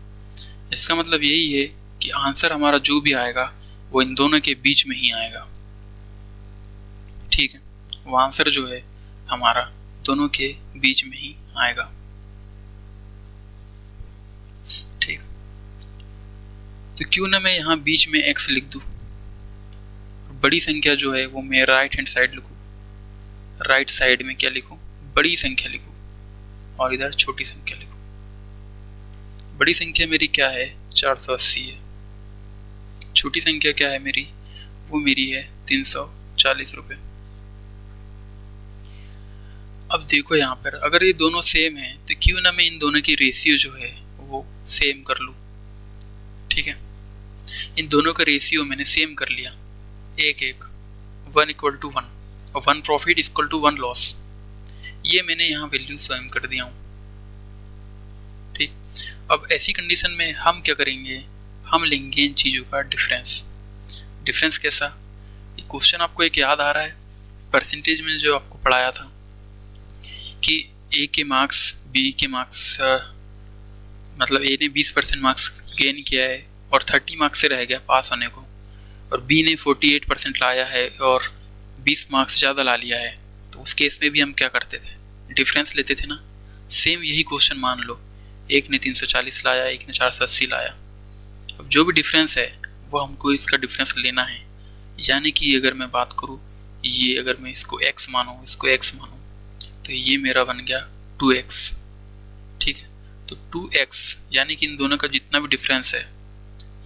इसका मतलब यही है कि आंसर हमारा जो भी आएगा वो इन दोनों के बीच में ही आएगा। ठीक है, वो आंसर जो है हमारा दोनों के बीच में ही आएगा। ठीक, तो क्यों ना मैं यहाँ बीच में x लिख दूँ, बड़ी संख्या जो है वो मैं राइट हैंड साइड लिखूँ। राइट साइड में क्या लिखूँ, बड़ी संख्या लिखूँ और इधर छोटी संख्या लिखूँ। बड़ी संख्या मेरी क्या है, 480 है। छोटी संख्या क्या है मेरी, वो मेरी है 340 रुपये। अब देखो यहाँ पर अगर ये दोनों सेम है तो क्यों ना मैं इन दोनों की रेशियो जो है वो सेम कर लूँ। ठीक है, इन दोनों का रेशियो मैंने सेम कर लिया, 1:1, 1:1 और 1 प्रॉफिट इक्वल टू 1 लॉस। ये मैंने यहाँ वैल्यू स्वयं कर दिया हूँ। ठीक, अब ऐसी कंडीशन में हम क्या करेंगे, हम लेंगे इन चीज़ों का डिफरेंस। डिफरेंस कैसा, ये क्वेश्चन आपको एक याद आ रहा है परसेंटेज में जो आपको पढ़ाया था कि ए के मार्क्स बी के मार्क्स, मतलब ए ने 20% मार्क्स गेन किया है और 30 मार्क्स से रह गया पास होने को, और बी ने 48% लाया है और 20 मार्क्स ज़्यादा ला लिया है। तो उस केस में भी हम क्या करते थे, डिफरेंस लेते थे ना। सेम यही क्वेश्चन मान लो, एक ने 340 लाया, एक ने 480 लाया। अब जो भी डिफरेंस है वो हमको इसका डिफरेंस लेना है। यानी कि अगर मैं बात करूँ, ये अगर मैं इसको x मानूँ, इसको x मानूँ, तो ये मेरा बन गया 2x। ठीक है, तो 2x यानी कि इन दोनों का जितना भी डिफरेंस है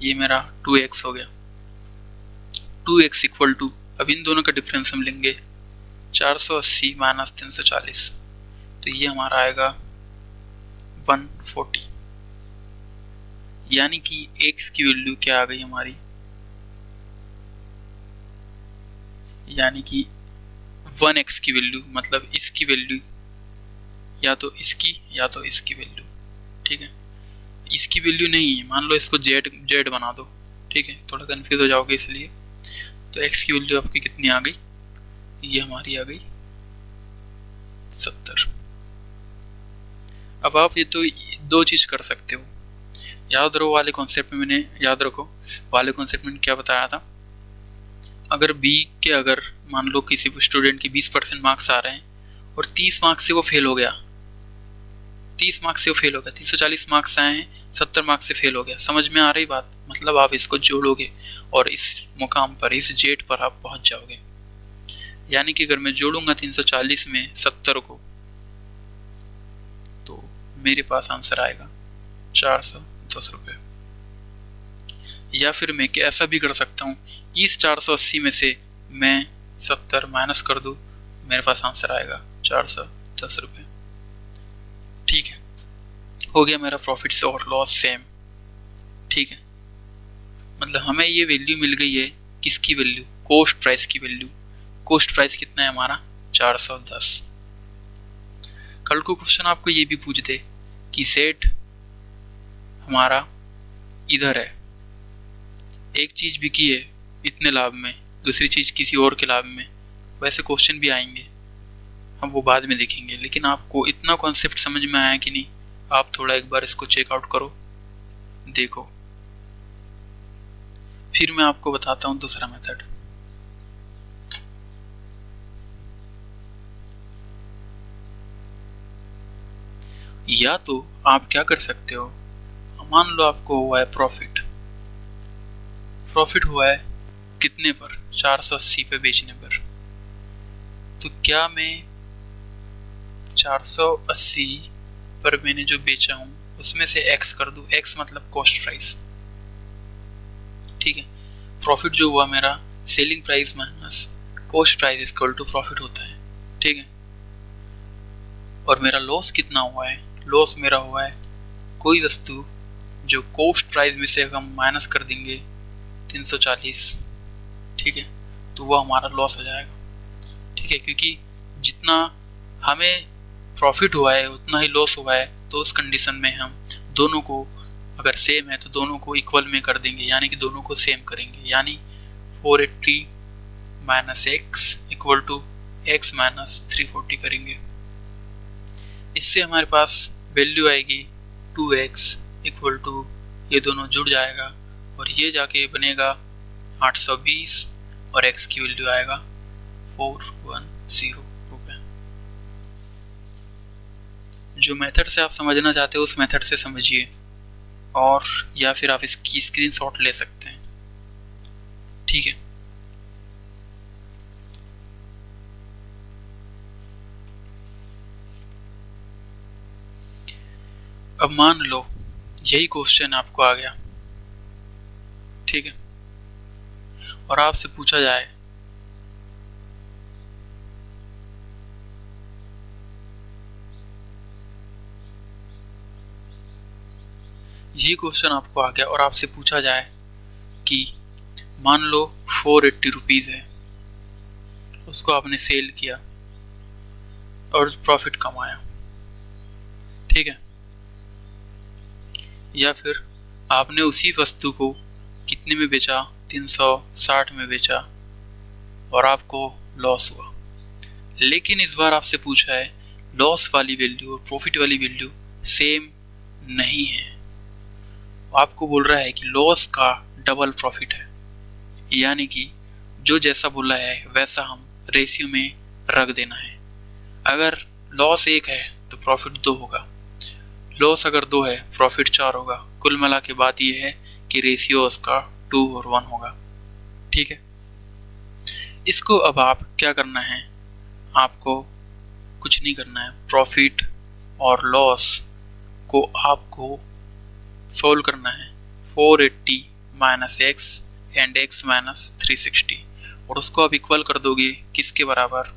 ये मेरा 2x हो गया। 2x इक्वल टू, अब इन दोनों का डिफरेंस हम लेंगे 480 माइनस 340, तो ये हमारा आएगा 140, यानी कि x की वैल्यू क्या आ गई हमारी, यानी कि 1x की वैल्यू, मतलब इसकी वैल्यू या तो इसकी वैल्यू, ठीक है। इसकी वैल्यू नहीं है, मान लो इसको जेड बना दो, ठीक है, थोड़ा कंफ्यूज हो जाओगे इसलिए। तो x की वैल्यू आपकी कितनी आ गई, ये हमारी आ गई 70। अब आप ये तो दो चीज कर सकते हो, याद रखो वाले कॉन्सेप्ट में क्या बताया था, अगर बी के अगर मान लो किसी स्टूडेंट के 20% मार्क्स आ रहे हैं और 30 मार्क्स से वो फेल हो गया, 340 मार्क्स आए हैं, 70 मार्क्स से फेल हो गया, समझ में आ रही बात, मतलब आप इसको जोड़ोगे और इस मुकाम पर, इस जेड पर आप पहुंच जाओगे। यानी कि अगर मैं जोड़ूंगा 340 में 70 को, तो मेरे पास आंसर आएगा 410 रुपये। या फिर मैं ऐसा भी कर सकता हूँ, इस 480 में से मैं 70 माइनस कर दूँ, मेरे पास आंसर आएगा 410 रुपये। ठीक है, हो गया मेरा प्रॉफिट और लॉस सेम, ठीक है। मतलब हमें ये वैल्यू मिल गई है, किसकी वैल्यू, कॉस्ट प्राइस की वैल्यू। कॉस्ट प्राइस कितना है हमारा, 410। कल को क्वेश्चन आपको ये भी पूछ दे कि सेट हमारा इधर है, एक चीज बिकी है इतने लाभ में, दूसरी चीज किसी और के लाभ में, वैसे क्वेश्चन भी आएंगे, हम वो बाद में देखेंगे। लेकिन आपको इतना कॉन्सेप्ट समझ में आया कि नहीं, आप थोड़ा एक बार इसको चेकआउट करो, देखो, फिर मैं आपको बताता हूं दूसरा मेथड। या तो आप क्या कर सकते हो, मान लो आपको हुआ है प्रॉफिट हुआ है कितने पर, 480 पे बेचने पर, तो क्या मैं 480 पर मैंने जो बेचा हूं उसमें से x कर दूं, x मतलब कॉस्ट प्राइस, ठीक है। प्रॉफिट जो हुआ मेरा, selling price minus cost price equal to profit होता है, ठीक है। और मेरा लॉस कितना हुआ है, लॉस मेरा हुआ है कोई वस्तु जो कॉस्ट प्राइस में से हम माइनस कर देंगे 340, ठीक है, तो वो हमारा लॉस हो जाएगा, ठीक है। क्योंकि जितना हमें प्रॉफिट हुआ है उतना ही लॉस हुआ है, तो उस कंडीशन में हम दोनों को, अगर सेम है तो दोनों को इक्वल में कर देंगे, यानी कि दोनों को सेम करेंगे, यानी 480 minus X equal to X minus 340 करेंगे। इससे हमारे पास वैल्यू आएगी 2x इक्वल टू, ये दोनों जुड़ जाएगा और ये जाके बनेगा 820 और x की वैल्यू आएगा 410 रुपये। जो मेथड से आप समझना चाहते हो उस मेथड से समझिए, और या फिर आप इसकी स्क्रीनशॉट ले सकते हैं, ठीक है। अब मान लो यही क्वेश्चन आपको आ गया, ठीक है, और आपसे पूछा जाए यही क्वेश्चन आपको आ गया और आपसे पूछा जाए कि मान लो 480 रुपीज़ है, उसको आपने सेल किया और प्रॉफिट कमाया, ठीक है। या फिर आपने उसी वस्तु को कितने में बेचा, 360 में बेचा और आपको लॉस हुआ। लेकिन इस बार आपसे पूछा है लॉस वाली वैल्यू और प्रॉफिट वाली वैल्यू सेम नहीं है, आपको बोल रहा है कि लॉस का डबल प्रॉफिट है, यानी कि जो जैसा बोला है वैसा हम रेशियो में रख देना है। अगर लॉस 1 है तो प्रॉफिट 2 होगा, लॉस अगर 2 है प्रॉफिट 4 होगा। कुल मिला के बात यह है कि रेशियो उसका 2 और 1 होगा, ठीक है। इसको अब आप क्या करना है, आपको कुछ नहीं करना है, प्रॉफिट और लॉस को आपको सोल्व करना है। 480 minus x and x minus 360, और उसको आप इक्वल कर दोगे किसके बराबर,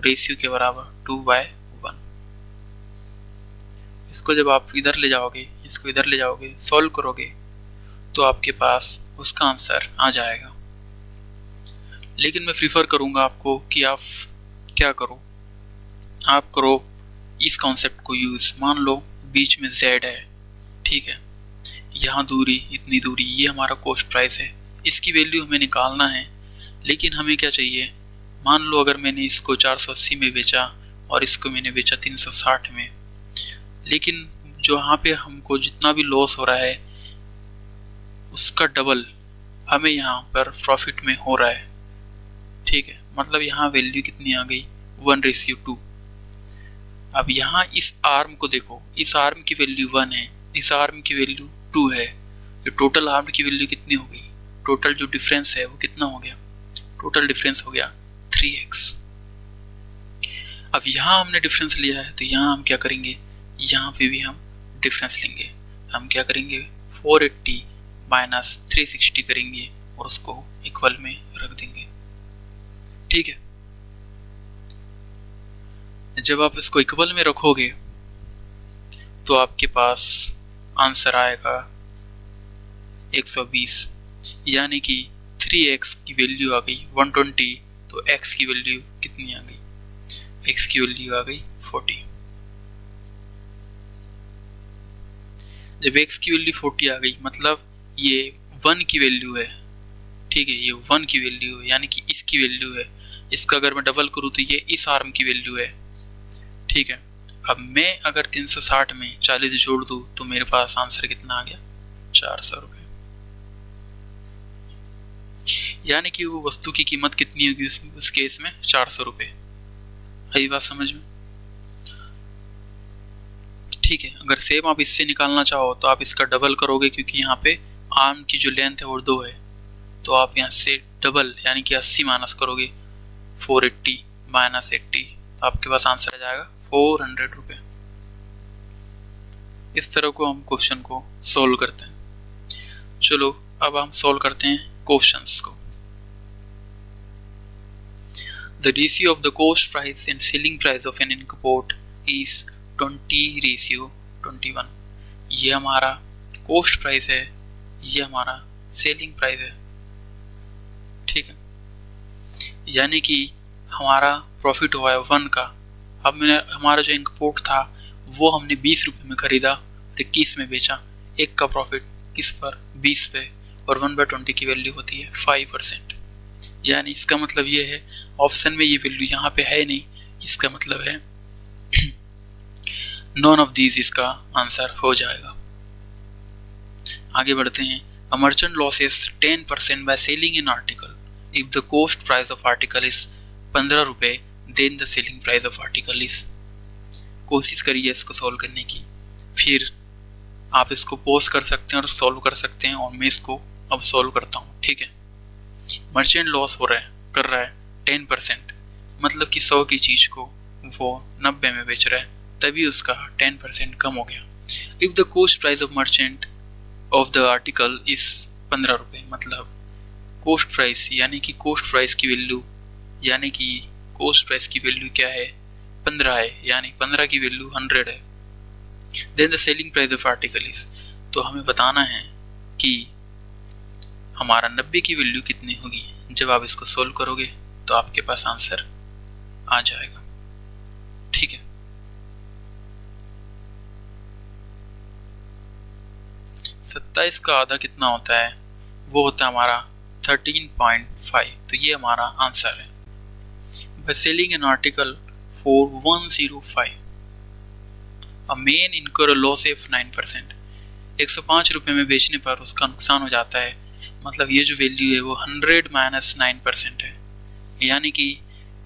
रेशियो के बराबर 2/1। इसको जब आप इधर ले जाओगे, इसको इधर ले जाओगे, सॉल्व करोगे तो आपके पास उसका आंसर आ जाएगा। लेकिन मैं प्रीफर करूँगा आपको कि आप क्या करो, आप करो इस कॉन्सेप्ट को यूज़। मान लो बीच में z है, ठीक है, यहाँ दूरी इतनी दूरी, ये हमारा कॉस्ट प्राइस है, इसकी वैल्यू हमें निकालना है। लेकिन हमें क्या चाहिए, मान लो अगर मैंने इसको 480 में बेचा और इसको मैंने बेचा 360 में, लेकिन जो यहाँ पे हमको जितना भी लॉस हो रहा है उसका डबल हमें यहाँ पर प्रॉफिट में हो रहा है, ठीक है। मतलब यहाँ वैल्यू कितनी आ गई, 1:2। अब यहाँ इस आर्म को देखो, इस आर्म की वैल्यू 1 है, इस आर्म की वैल्यू 2 है, तो टोटल आर्म की वैल्यू कितनी हो गई, टोटल जो डिफरेंस है वो कितना हो गया, टोटल डिफरेंस हो गया 3x। अब यहाँ हमने डिफरेंस लिया है तो यहाँ हम क्या करेंगे, यहाँ पे भी हम डिफरेंस लेंगे। हम क्या करेंगे, 480 माइनस 360 करेंगे और उसको इक्वल में रख देंगे, ठीक है। जब आप इसको इक्वल में रखोगे तो आपके पास आंसर आएगा 120, यानी कि 3x की वैल्यू आ गई 120, तो x की वैल्यू कितनी आ गई, x की वैल्यू आ गई 40। जब x की वैल्यू 40 आ गई मतलब ये 1 की वैल्यू है, ठीक है, ये 1 की वैल्यू है, यानी कि इसकी वैल्यू है। इसका अगर मैं डबल करूँ तो ये इस आर्म की वैल्यू है, ठीक है। अब मैं अगर 360 में 40 जोड़ दूँ तो मेरे पास आंसर कितना आ गया, 400 रुपये। यानी कि वो वस्तु की कीमत कितनी होगी उस केस में, 400 रुपये। आई बात समझ में, ठीक है। अगर सेम आप इससे निकालना चाहो तो आप इसका डबल करोगे, क्योंकि यहाँ पे आर्म की जो लेंथ है वो 2 है, तो आप यहाँ से डबल यानी कि 80 माइनस करोगे, 480 माइनस 80, तो आपके पास आंसर आ जाएगा 400 रुपये। इस तरह को हम क्वेश्चन को सोल्व करते हैं। चलो अब हम सोल्व करते हैं क्वेश्चंस को। The ratio of the cost price and selling price of an import is 20:21। ये हमारा कोस्ट प्राइस है, ये हमारा सेलिंग प्राइस है, ठीक है। यानी कि हमारा प्रॉफिट हुआ है 1 का। अब मैंने हमारा जो इनपुट था वो हमने 20 रुपये में खरीदा और 21 में बेचा, 1 का प्रॉफिट किस पर, 20 पे, और 1/20 की वैल्यू होती है 5%। यानी इसका मतलब ये है, ऑप्शन में ये वैल्यू यहाँ पे है नहीं, इसका मतलब है नॉन ऑफ दीज इसका आंसर हो जाएगा। आगे बढ़ते हैं। A merchant loses 10% by selling an article if the cost price of article is 15 रुपये, then the selling price of article is. कोशिश करिए इसको सॉल्व करने की, फिर आप इसको पॉज कर सकते हैं और सॉल्व कर सकते हैं, और मैं इसको अब सॉल्व करता हूँ, ठीक है। मर्चेंट लॉस हो रहा है, कर रहा है 10%, मतलब कि 100 की चीज़ को वो 90 में बेच रहा है, तभी उसका 10% कम हो गया। If the cost price of merchant of the article इस 15 रुपये, मतलब कॉस्ट प्राइस यानी कि कॉस्ट प्राइस की वैल्यू, यानी कि कॉस्ट प्राइस की वैल्यू क्या है, 15 है, यानी 15 की वैल्यू 100 है। Then the selling price of article is, तो हमें बताना है कि हमारा 90 की वैल्यू कितनी होगी। जब आप इसको सोल्व करोगे तो आपके पास आंसर आ जाएगा, ठीक है। सत्ताईस का आधा कितना होता है, वो होता है हमारा 13.5, तो ये हमारा आंसर है। Bye selling an article for 105 a man इनकर लॉस ऑफ 9%। 105 रुपये में बेचने पर उसका नुकसान हो जाता है, मतलब ये जो वैल्यू है वो 100 माइनस 9% है, यानी कि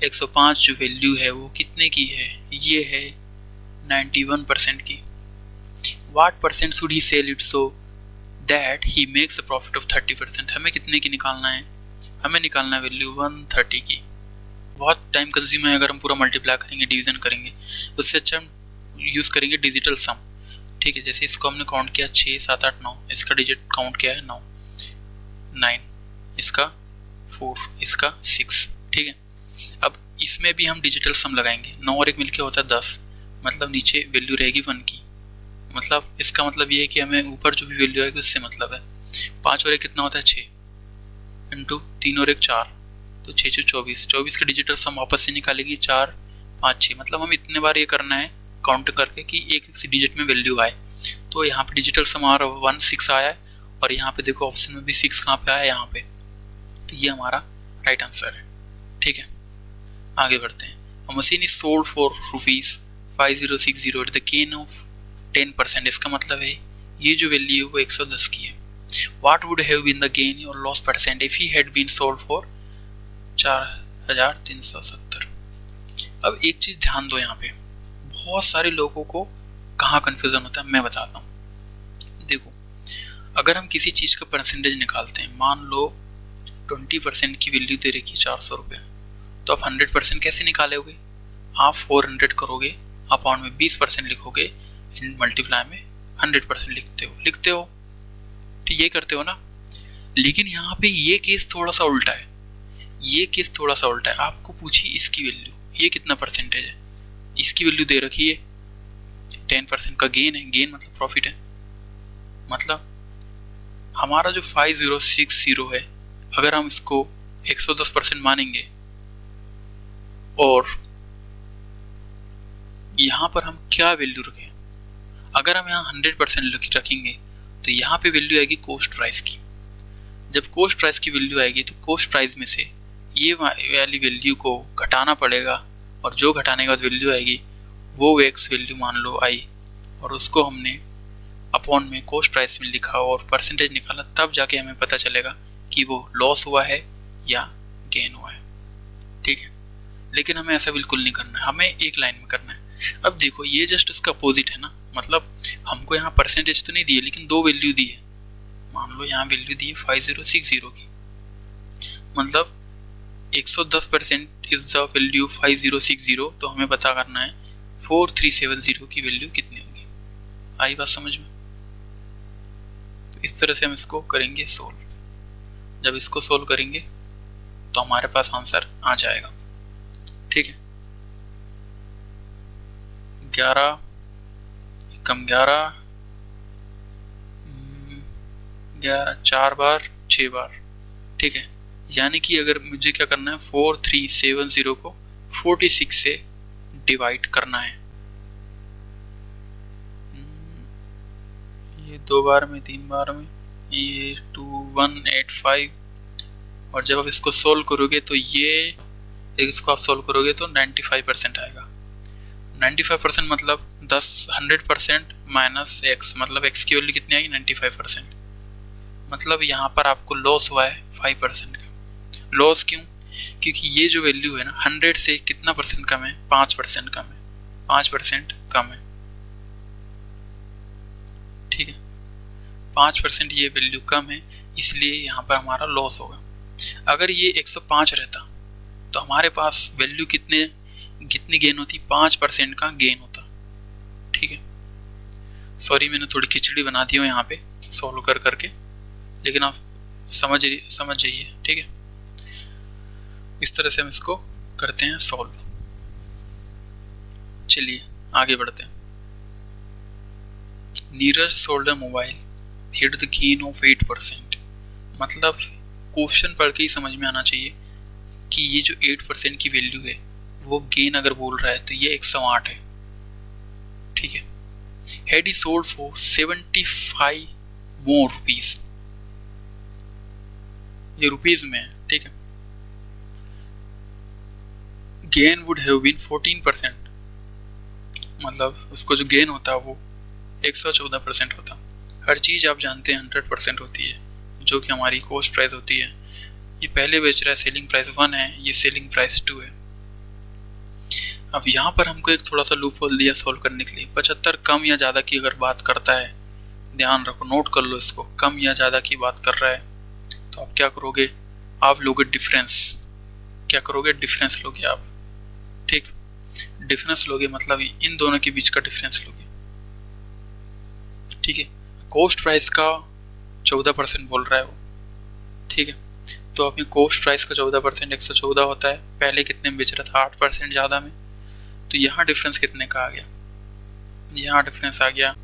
105 जो वैल्यू है वो कितने की है, ये है 91% की। What percent should he sell it so that he makes a profit of 30%। हमें कितने की निकालना है, हमें निकालना है वैल्यू 130 की। बहुत टाइम कंज्यूम है, अगर हम पूरा मल्टीप्लाई करेंगे, डिवीजन करेंगे, उससे अच्छा हम यूज़ करेंगे डिजिटल सम, ठीक है। जैसे इसको हमने काउंट किया 6 7 8 9, इसका डिजिट काउंट किया है 9, इसका 4, इसका 6। ठीक है, अब इसमें भी हम डिजिटल सम लगाएंगे। 9 और 1 मिलके होता है 10, मतलब नीचे वैल्यू रहेगी 1 की। मतलब इसका मतलब ये है कि हमें ऊपर जो भी वैल्यू आएगी उससे मतलब है। 5 और 1 कितना होता है 6, इंटू 3 और 1 4, तो 6 6 24। 24 का डिजिटल सम वापस से निकालेगी 4 5 6। मतलब हम इतने बार ये करना है काउंट करके कि एक एक डिजिट में वैल्यू आए। तो यहाँ पे डिजिटल सम हमारा 1 6 आया है, और यहाँ पे देखो ऑप्शन में भी 6 कहाँ पे आया है, यहाँ पे। तो ये हमारा राइट आंसर है। ठीक है, आगे बढ़ते हैं। A machine is sold for ₹5060 at the gain of 10%। इसका मतलब है ये जो वैल्यू है वो 110 की है। What would have been the gain or loss percent if he had been sold for 4370। अब एक चीज ध्यान दो, यहाँ पे बहुत सारे लोगों को कहाँ कंफ्यूजन होता है मैं बताता हूँ। देखो, अगर हम किसी चीज का परसेंटेज निकालते हैं, मान लो 20% की वैल्यू दे रखी है 400 रुपये, तो आप 100% कैसे निकालोगे? आप 400 करोगे, अपॉन में 20% लिखोगे, इन मल्टीप्लाई में 100% लिखते हो। तो ये करते हो ना। लेकिन यहाँ पे ये केस थोड़ा सा उल्टा है। आपको पूछी इसकी वैल्यू, ये कितना परसेंटेज है, इसकी वैल्यू दे रखी है 10% का गेन है। गेन मतलब प्रॉफिट है। मतलब हमारा जो 5060 है, अगर हम इसको 110% मानेंगे और यहाँ पर हम क्या वैल्यू रखें, अगर हम यहाँ 100% रखेंगे तो यहाँ पे वैल्यू आएगी कॉस्ट प्राइस की। जब कॉस्ट प्राइस की वैल्यू आएगी तो कॉस्ट प्राइस में से ये वाली वैल्यू को घटाना पड़ेगा, और जो घटाने के बाद वैल्यू आएगी वो एक्स वैल्यू मान लो आई, और उसको हमने अपॉन में कॉस्ट प्राइस में लिखा और परसेंटेज निकाला, तब जाके हमें पता चलेगा कि वो लॉस हुआ है या गेन हुआ है। ठीक है, लेकिन हमें ऐसा बिल्कुल नहीं करना है, हमें एक लाइन में करना है। अब देखो, ये जस्ट इसका अपोजिट है ना। मतलब हमको यहाँ परसेंटेज तो नहीं दिए, लेकिन दो वैल्यू दी है। मान लो यहाँ वैल्यू दी है 5060 की, मतलब 110% इज द वैल्यू 5060। तो हमें पता करना है 4370 की वैल्यू कितनी होगी। आई बात समझ में? तो इस तरह से हम इसको करेंगे सोल्व। जब इसको सोल्व करेंगे तो हमारे पास आंसर आ जाएगा। ठीक है, 11 कम 11 4 बार 6 बार। ठीक है, यानी कि अगर मुझे क्या करना है, 4370 को 46 से डिवाइड करना है। ये 2 बार में 3 बार में, ये 2185। और जब आप इसको सोल्व करोगे तो ये इसको आप सोल्व करोगे तो 95% आएगा। 95% मतलब 100% माइनस एक्स, मतलब एक्स की वैल्यू कितनी आएगी 95%। मतलब यहाँ पर आपको लॉस हुआ है 5% का। लॉस क्यों? क्योंकि ये जो वैल्यू है ना 100 से कितना परसेंट कम है, 5% कम है। 5% कम है। ठीक है, 5% ये वैल्यू कम है, इसलिए यहाँ पर हमारा लॉस होगा। अगर ये 105 रहता तो हमारे पास वैल्यू कितनी गेन होती, 5% का गेन होता। ठीक है, सॉरी मैंने थोड़ी खिचड़ी बना दी हो यहाँ पे सॉल्व करके, लेकिन आप समझ जाइए। ठीक है, इस तरह से हम इसको करते हैं सॉल्व। चलिए आगे बढ़ते हैं। Neeraj sold a mobile at the gain of 8%। मतलब क्वेश्चन पढ़ के ही समझ में आना चाहिए कि ये जो 8% की वैल्यू है वो गेन अगर बोल रहा है तो ये 108 है। ठीक है, had he sold for 75 more rupees, ये रुपीज में है। ठीक है, गेन वुड हैव बीन 14%, मतलब उसको जो गेन होता है वो 114% होता। हर चीज आप जानते हैं 100% होती है, जो कि हमारी कॉस्ट प्राइस होती है। ये पहले बेच रहा है, सेलिंग प्राइस 1 है, ये सेलिंग प्राइस 2 है। अब यहाँ पर हमको एक थोड़ा सा लूप होल दिया सॉल्व करने के लिए। 75 कम या ज़्यादा की अगर बात करता है, ध्यान रखो, नोट कर लो इसको, कम या ज़्यादा की बात कर रहा है तो आप क्या करोगे, आप लोगे डिफरेंस। क्या करोगे, डिफरेंस लोगे आप। ठीक, डिफरेंस लोगे मतलब इन दोनों के बीच का डिफरेंस लोगे। ठीक है, कॉस्ट प्राइस का 14% बोल रहा है वो। ठीक है, तो अपनी कोस्ट प्राइस का 14% 114 होता है, पहले कितने में बेच रहा था 8% ज़्यादा में, तो यहाँ डिफरेंस कितने का आ गया, यहाँ डिफरेंस आ गया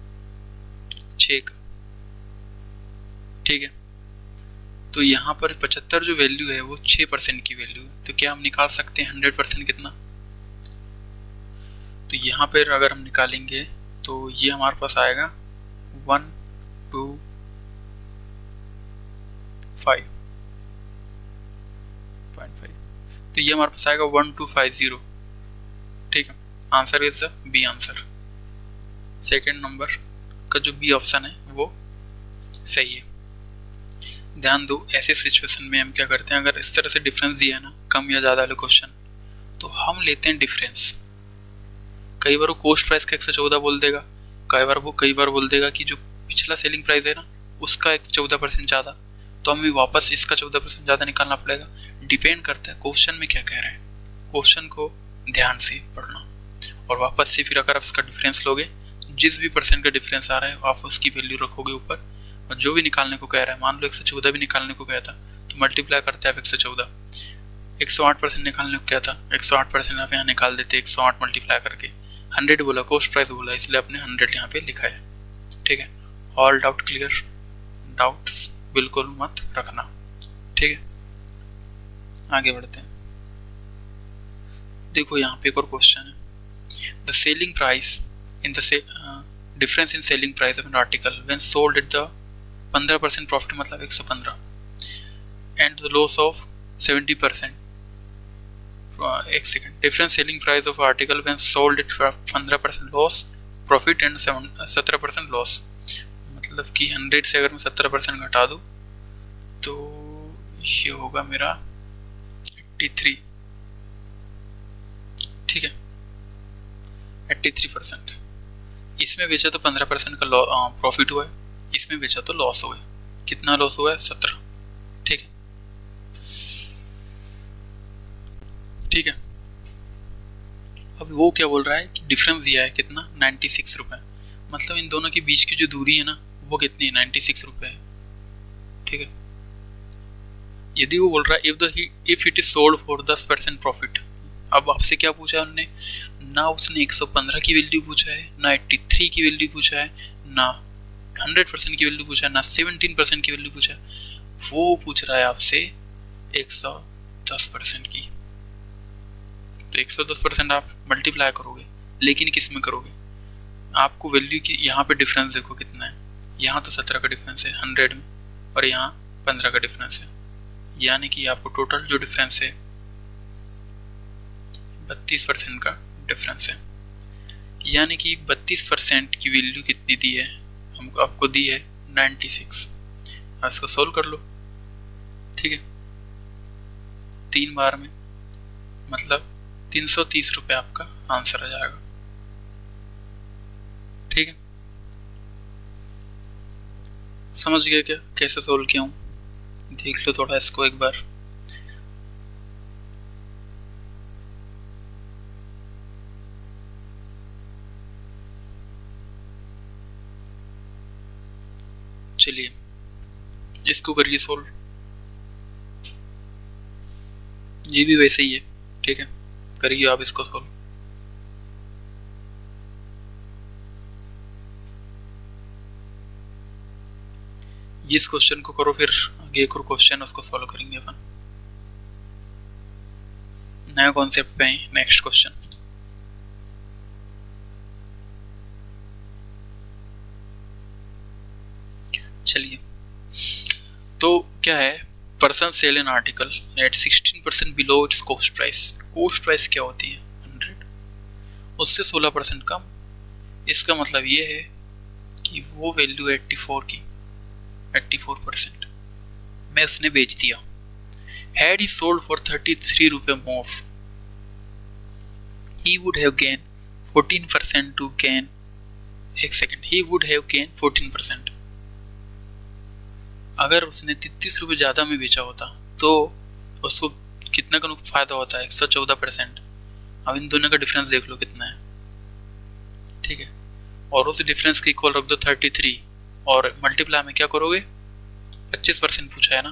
6 का। ठीक है, तो यहाँ पर 75 जो वैल्यू है वो 6% की वैल्यू है, तो क्या हम निकाल सकते हैं 100% कितना, तो यहाँ पर अगर हम निकालेंगे तो ये हमारे पास आएगा 125.5, तो ये हमारे पास आएगा 1250। ठीक है, answer is the B answer. Second number का जो बी ऑप्शन है वो सही है। ध्यान दो, ऐसे सिचुएशन में हम क्या करते हैं, अगर इस तरह से डिफरेंस दिया है ना, कम या ज़्यादा वाले क्वेश्चन, तो हम लेते हैं डिफरेंस। कई बार वो कोस्ट प्राइस का 114 बोल देगा, कई बार बोल देगा कि जो पिछला सेलिंग प्राइस है ना उसका 14% ज़्यादा, तो हमें वापस इसका 14% ज़्यादा निकालना पड़ेगा। डिपेंड करता है क्वेश्चन में क्या कह रहे हैं, क्वेश्चन को ध्यान से पढ़ना और वापस से फिर अगर आप इसका डिफरेंस लोगे, जिस भी परसेंट का डिफरेंस आ रहा है आप उसकी वैल्यू रखोगे ऊपर, और जो भी निकालने को कह रहा है, मान लो 114 भी निकालने को कहता तो मल्टीप्लाई करते हैं आप 114, 108% निकालने को कहता 108% आप यहाँ निकाल देते, 108 मल्टीप्लाई करके 100 बोला, कोस्ट प्राइस बोला, इसलिए आपने 100 यहाँ पे लिखा है। ठीक है, ऑल डाउट क्लियर, डाउट्स बिल्कुल मत रखना। ठीक है, आगे बढ़ते हैं। देखो यहाँ पे एक और क्वेश्चन है, the selling price in the difference in selling price of an article when sold at the 15% profit मतलब 115 एंड द लॉस ऑफ 70%, एक second, difference selling price of article when sold at 15% loss profit and 17% loss, मतलब कि 100 से अगर मैं 17% घटा दूँ तो ये होगा मेरा 83। ठीक है, 83%। इसमें बेचा तो 15% का प्रॉफिट हुआ है, इसमें बेचा तो लॉस हुआ है, कितना लॉस हुआ है 17। ठीक है, ठीक है, अब वो क्या बोल रहा है कि डिफरेंस दिया है कितना 96 रुपये, मतलब इन दोनों के बीच की जो दूरी है ना वो कितनी है 96 रुपये है। ठीक है, यदि वो बोल रहा है if it is sold for 10% profit, अब आपसे क्या पूछा है उन्होंने, ना उसने 115 की वैल्यू पूछा है, ना 83 की वैल्यू पूछा है, ना 100% की वैल्यू पूछा है, ना 17% की वैल्यू पूछा है, वो पूछ रहा है आपसे 110% की। तो 110% आप मल्टीप्लाई करोगे, लेकिन किस में करोगे, आपको वैल्यू की यहाँ पे डिफरेंस देखो कितना है, यहाँ तो 17 का डिफरेंस है 100 में, और यहाँ 15 का डिफरेंस है, यानी कि आपको टोटल जो डिफरेंस है 32% का डिफरेंस है, यानी कि 32% की वैल्यू कितनी दी है हमको, आपको दी है 96। अब इसको सोल्व कर लो। ठीक है, 3 बार में मतलब 330 रुपये आपका आंसर आ जाएगा। ठीक है, समझ गए क्या कैसे सोल्व किया हूँ, देख लो थोड़ा इसको एक बार। चलिए इसको करिए सोल्व, ये भी वैसे ही है। ठीक है, करिए आप इसको सोल्व। इस क्वेश्चन को करो, फिर आगे एक और क्वेश्चन उसको सॉल्व करेंगे अपन, नया कॉन्सेप्ट पे नेक्स्ट क्वेश्चन। चलिए, तो क्या है, person sell an article at 16% below its cost price. Cost price क्या होती है 100, उससे 16% कम। इसका मतलब ये है कि वो वैल्यू 84 की 84% में उसने बेच दिया। हैड ही सोल्ड फॉर 33 रुपये मोर, he would have gained 14% to gain, एक second, he would have gained 14%। अगर उसने 33 रुपये ज़्यादा में बेचा होता तो उसको कितना का फायदा होता है 114%। अब इन दोनों का डिफरेंस देख लो कितना है। ठीक है, और उस डिफरेंस के इक्वल रख दो 33 और मल्टीप्लाई में क्या करोगे, 25% पूछा है ना,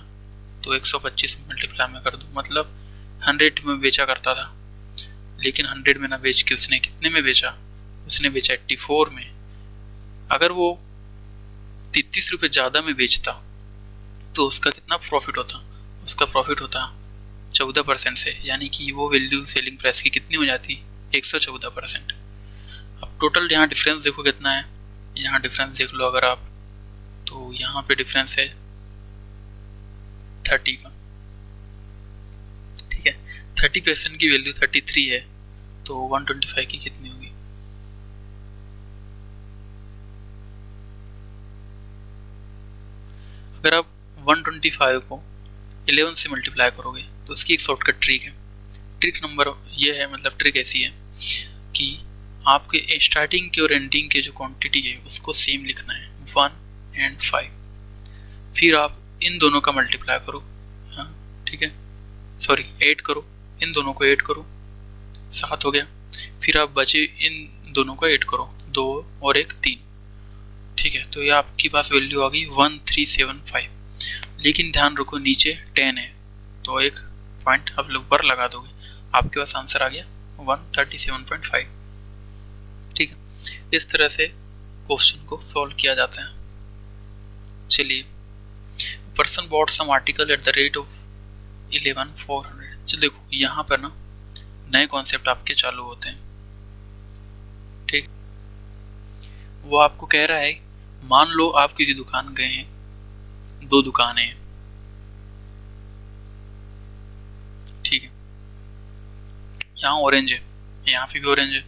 तो तो 125 मल्टीप्लाई में कर दूँ, मतलब 100 में बेचा करता था, लेकिन 100 में ना बेच के उसने कितने में बेचा, उसने बेचा 84 में। अगर वो 33 रुपये ज़्यादा में बेचता तो उसका कितना प्रॉफिट होता, उसका प्रॉफिट होता 14% से, यानी कि वो वैल्यू सेलिंग प्राइस की कितनी हो जाती, 114%। अब टोटल यहाँ डिफरेंस देखो कितना है, यहाँ डिफरेंस देख लो अगर आप, तो यहाँ पे डिफरेंस है 30 का, ठीक है। 30% की वैल्यू 33 है, तो 125 की कितनी होगी, अगर आप 125 को 11 से मल्टीप्लाई करोगे तो उसकी एक शॉर्टकट ट्रिक है। ट्रिक नंबर ये है, मतलब ट्रिक ऐसी है कि आपके स्टार्टिंग के और एंडिंग के जो क्वांटिटी है उसको सेम लिखना है, 1 और 5। फिर आप इन दोनों का मल्टीप्लाई करो, हाँ ठीक है, सॉरी ऐड करो, इन दोनों को ऐड करो, 7 हो गया। फिर आप बचे इन दोनों को ऐड करो, 2 और 1 3, ठीक है। तो ये आपके पास वैल्यू आ गई 1375। लेकिन ध्यान रखो नीचे 10 है, तो एक पॉइंट आप लोग पर लगा दोगे, आपके पास आंसर आ गया 137.5, ठीक है। इस तरह से क्वेश्चन को सॉल्व किया जाता है। चलिए, person bought some article at the rate of 11,400। चलो देखो यहाँ पर ना नए कॉन्सेप्ट आपके चालू होते हैं, ठीक। वो आपको कह रहा है, मान लो आप किसी दुकान गए हैं, 2 दुकानें हैं, ठीक है। यहाँ ऑरेंज है, यहाँ पे भी ऑरेंज है,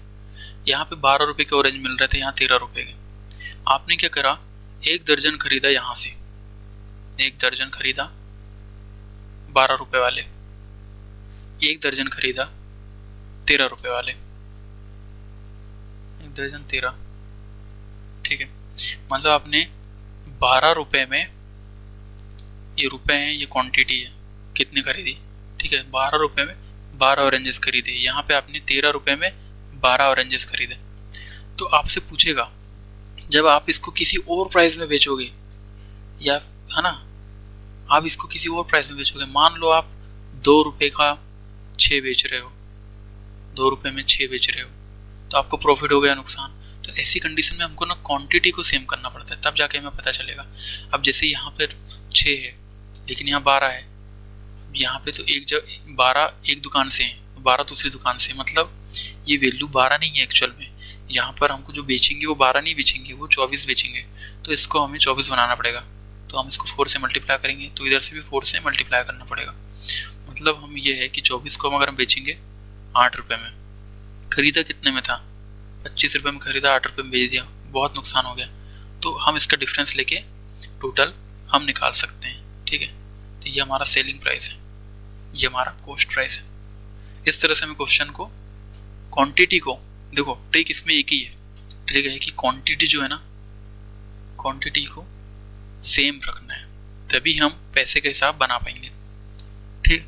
यहाँ पे 12 रुपए के ऑरेंज मिल रहे थे, यहाँ 13 रुपए के। आपने क्या करा, 1 दर्जन खरीदा, यहाँ से 1 दर्जन खरीदा 12 रुपए वाले, 1 दर्जन खरीदा 13 रुपए वाले, 1 दर्जन 13, ठीक है। मतलब आपने 12 रुपए में, ये रुपए हैं, ये क्वांटिटी है, कितनी खरीदी, ठीक है, 12 रुपए में 12 ऑरेंजेस खरीदे। यहाँ पे आपने 13 रुपए में 12 ऑरेंजेस खरीदे। तो आपसे पूछेगा, जब आप इसको किसी और प्राइस में बेचोगे, या है ना, आप इसको किसी और प्राइस में बेचोगे, मान लो आप 2 रुपए का 6 बेच रहे हो, 2 रुपए में 6 बेच रहे हो, तो आपको प्रॉफिट हो गया, नुकसान। तो ऐसी कंडीशन में हमको ना क्वांटिटी को सेम करना पड़ता है, तब जाके हमें पता चलेगा। अब जैसे यहाँ पर 6 है लेकिन यहाँ 12 है, यहाँ पे तो 12 एक दुकान से है, 12 दूसरी दुकान से, मतलब ये वैल्यू 12 नहीं है एक्चुअल में। यहाँ पर हमको जो बेचेंगे वो 12 नहीं बेचेंगे, वो 24 बेचेंगे, तो इसको हमें 24 बनाना पड़ेगा। तो हम इसको 4 से मल्टीप्लाई करेंगे, तो इधर से भी 4 से मल्टीप्लाई करना पड़ेगा। मतलब हम ये है कि 24 को हम अगर हम बेचेंगे 8 रुपये में, खरीदा कितने में था, 25 रुपये में खरीदा, 8 रुपये में बेच दिया, बहुत नुकसान हो गया। तो हम इसका डिफरेंस लेके टोटल हम निकाल सकते हैं, ठीक है। तो ये हमारा सेलिंग प्राइस है, ये हमारा कॉस्ट प्राइस है। इस तरह से हमें क्वेश्चन को, क्वांटिटी को, देखो ट्रिक इसमें एक ही है, ट्रिक है कि क्वांटिटी जो है ना, क्वांटिटी को सेम रखना है, तभी हम पैसे का हिसाब बना पाएंगे, ठीक।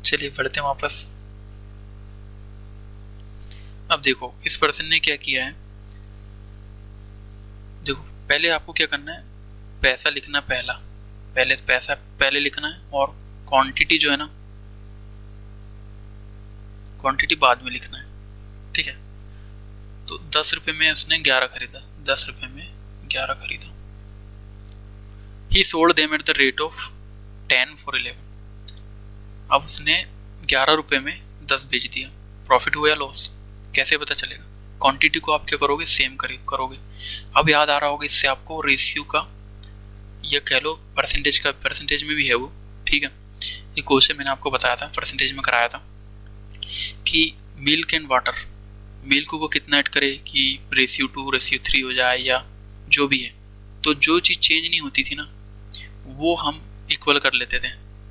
चलिए बढ़ते हैं वापस। अब देखो इस पर्सन ने क्या किया है, देखो पहले आपको क्या करना है, पैसा लिखना पहला, पहले पैसा पहले लिखना है, और क्वांटिटी जो है ना, क्वांटिटी बाद में लिखना है, ठीक है। तो 10 रुपये में उसने 11 खरीदा, 10 रुपये में 11 खरीदा। ही sold them at the rate of 10 for 11। अब उसने 11 रुपये में 10 बेच दिया, प्रॉफिट हुआ या लॉस, कैसे पता चलेगा। क्वांटिटी को आप क्या करोगे, सेम करोगे। अब याद आ रहा होगा इससे आपको रेशियो का, या कह लो परसेंटेज का, परसेंटेज में भी है वो, ठीक है। ये क्वेश्चन मैंने आपको बताया था, परसेंटेज में कराया था कि मिल्क एंड वाटर, मिल्क को कितना ऐड करे कि रेशियो 2 रेशियो 3 हो जाए, या जो भी है। तो जो चीज़ चेंज नहीं होती थी ना, वो हम इक्वल कर लेते थे,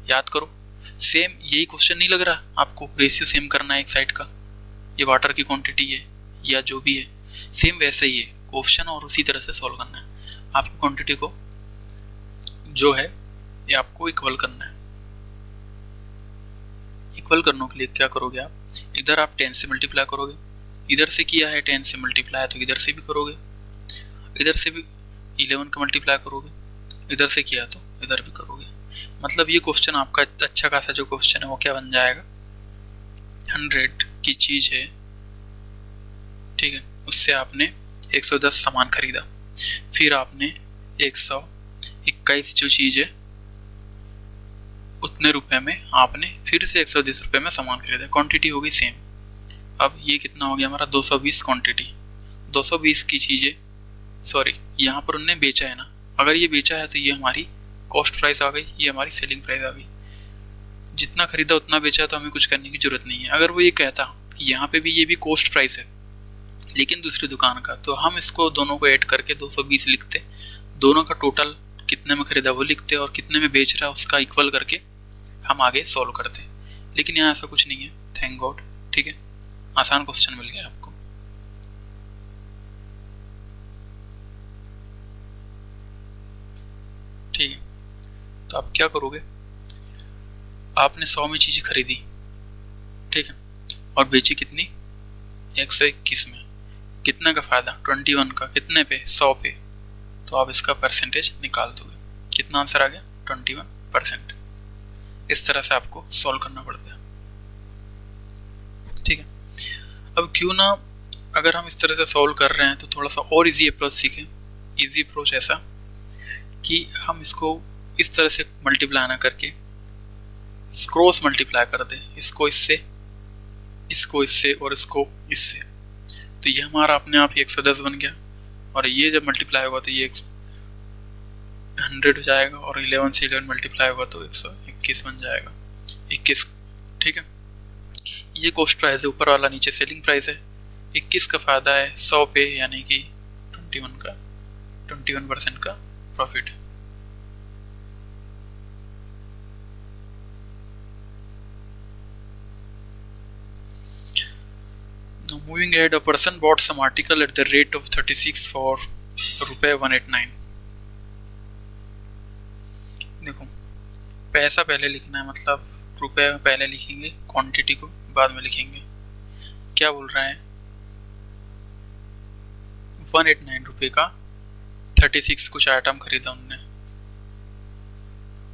याद करो। सेम यही क्वेश्चन नहीं लग रहा आपको, रेशियो सेम करना है एक साइड का, ये वाटर की क्वांटिटी है या जो भी है, सेम वैसे ही है क्वेश्चन, और उसी तरह से सॉल्व करना है। आपको क्वांटिटी को जो है ये आपको इक्वल करना है। इक्वल करने के लिए क्या करोगे आप, इधर आप 10 से मल्टीप्लाई करोगे, इधर से किया है 10 से मल्टीप्लाई, तो इधर से भी करोगे, इधर से भी 11 का मल्टीप्लाई करोगे, इधर से किया तो इधर भी करोगे। मतलब ये क्वेश्चन आपका अच्छा खासा जो क्वेश्चन है वो क्या बन जाएगा, 100 की चीज़ है, ठीक है, उससे आपने 110 सामान खरीदा, फिर आपने 121 जो चीज़ है उतने रुपए में आपने फिर से 110 रुपए में सामान खरीदा, क्वांटिटी हो गई सेम। अब ये कितना हो गया हमारा 220 क्वांटिटी, 220 की चीज़ें, सॉरी यहाँ पर उनने बेचा है ना, अगर ये बेचा है तो ये हमारी कॉस्ट प्राइस आ गई, ये हमारी सेलिंग प्राइस आ गई। जितना खरीदा उतना बेचा तो हमें कुछ करने की जरूरत नहीं है। अगर वो ये कहता कि यहाँ पे भी ये भी कॉस्ट प्राइस है लेकिन दूसरी दुकान का, तो हम इसको दोनों को ऐड करके 220 लिखते, दोनों का टोटल कितने में खरीदा वो लिखते और कितने में बेच रहा है उसका इक्वल करके हम आगे सॉल्व करते। लेकिन यहाँ ऐसा कुछ नहीं है, थैंक गॉड, ठीक है, आसान क्वेश्चन मिल गया आपको। ठीक है, तो आप क्या करोगे, आपने 100 में चीज़ खरीदी, ठीक है, और बेची कितनी, 121 में, कितने का फ़ायदा, 21 का, कितने पे, 100 पे, तो आप इसका परसेंटेज निकाल दोगे, कितना आंसर आ गया, 21%। इस तरह से आपको सॉल्व करना पड़ता है, ठीक है। अब क्यों ना अगर हम इस तरह से सॉल्व कर रहे हैं तो थोड़ा सा और इजी अप्रोच सीखें। इजी अप्रोच ऐसा कि हम इसको इस तरह से मल्टीप्लाई ना करके क्रॉस मल्टीप्लाई कर दें, इसको इससे, इसको इससे और इसको इससे, तो ये हमारा अपने आप ही 110 बन गया, और ये जब मल्टीप्लाई होगा तो ये 100 हो जाएगा, और 11 से 11 मल्टीप्लाई होगा तो 121 बन जाएगा, 21, ठीक है। ये कॉस्ट प्राइस है, ऊपर वाला नीचे सेलिंग प्राइस है, 21 का फ़ायदा है 100 पे, यानी कि 21% का प्रॉफिट है। Now moving ahead, a person bought some article at the rate of 36 for ₹189। देखो, पैसा पहले लिखना है, मतलब रुपए पहले लिखेंगे, क्वांटिटी को बाद में लिखेंगे। क्या बोल रहा है, 189 रुपये का 36 कुछ आइटम खरीदा उनने,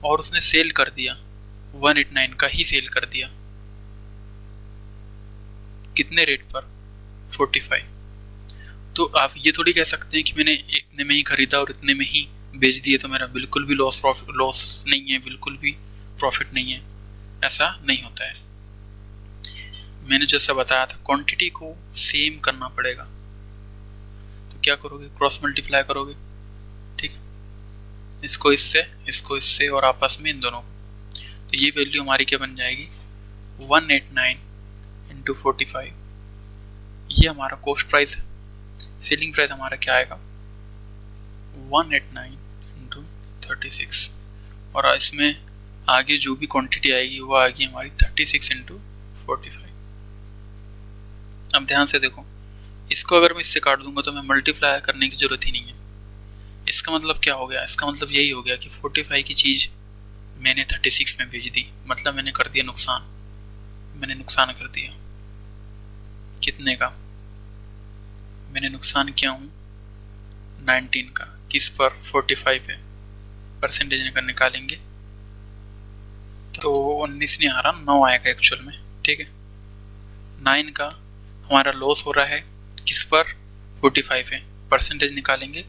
और उसने सेल कर दिया, 189 का ही सेल कर दिया, कितने रेट पर, 45। तो आप ये थोड़ी कह सकते हैं कि मैंने इतने में ही खरीदा और इतने में ही बेच दिए तो मेरा बिल्कुल भी लॉस नहीं है, बिल्कुल भी प्रॉफिट नहीं है, ऐसा नहीं होता है। मैंने जैसा बताया था क्वांटिटी को सेम करना पड़ेगा, तो क्या करोगे, क्रॉस मल्टीप्लाई करोगे, ठीक है, इसको इससे और आपस में इन दोनों को, तो ये वैल्यू हमारी क्या बन जाएगी, 189 इंटू 45, ये हमारा कॉस्ट प्राइस है। सेलिंग प्राइस हमारा क्या आएगा, 189 इंटू 36, और इसमें आगे जो भी क्वांटिटी आएगी वो आएगी हमारी 36 इंटू 45। अब ध्यान से देखो, इसको अगर मैं इससे काट दूंगा तो मैं मल्टीप्लाई करने की जरूरत ही नहीं है। इसका मतलब क्या हो गया, इसका मतलब यही हो गया कि 45 की चीज़ मैंने 36 में बेच दी, मतलब मैंने कर दिया नुकसान, मैंने नुकसान कर दिया, कितने का, मैंने नुकसान किया हूँ 19 का, किस पर, 45 पे, परसेंटेज निकालेंगे तो 19 नहीं आ रहा, 9 आएगा एक्चुअल में, ठीक है। 9 का हमारा लॉस हो रहा है किस पर, 45 है, परसेंटेज निकालेंगे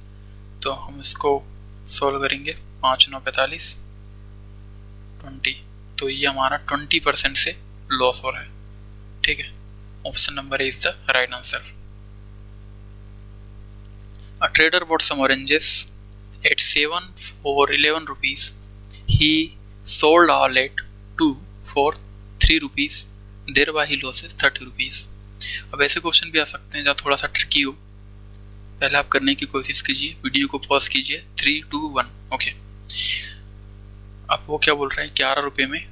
तो हम इसको सॉल्व करेंगे, 5 9 45 20, तो ये हमारा 20% से लॉस हो रहा है, ठीक है। Option number is the right answer. A trader bought some oranges at 7 for 11 rupees. He sold all at 2 for 3 rupees. Thereby he loses 30 rupees. अब ऐसे क्वेश्चन भी आ सकते हैं जहाँ थोड़ा सा ट्रिकी हो, पहले आप करने की कोशिश कीजिए, वीडियो को पॉज कीजिए, 3 2 1, ओके। अब वो क्या बोल रहे हैं, 11 रुपये में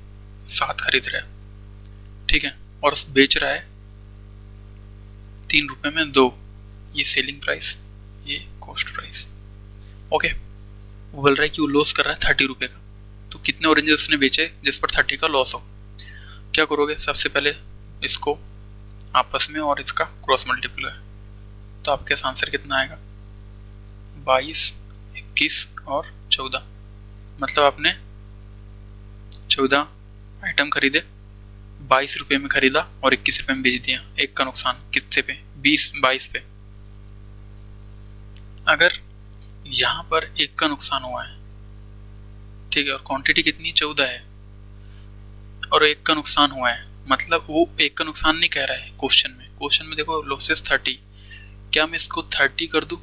7 खरीद रहा है, ठीक है, और बेच रहा है 3 रुपये में 2, ये सेलिंग प्राइस, ये कॉस्ट प्राइस, ओके। वो बोल रहा है कि वो लॉस कर रहा है 30 रुपये का, तो कितने ऑरेंजेस उसने बेचे जिस पर 30 का लॉस हो। क्या करोगे, सबसे पहले इसको आपस में और इसका क्रॉस मल्टीप्लाई, तो आपके आंसर कितना आएगा, 22 21 और 14, मतलब आपने 14 आइटम खरीदे, 22 रुपये में खरीदा और 21 रुपये में बेच दिया। एक का नुकसान कितने पे? 22 पे। अगर यहाँ पर एक का नुकसान हुआ है, ठीक है, और क्वांटिटी कितनी? 14 है, और एक का नुकसान हुआ है, मतलब वो एक का नुकसान नहीं कह रहा है क्वेश्चन में देखो लॉसेस 30। क्या मैं इसको 30 कर दूं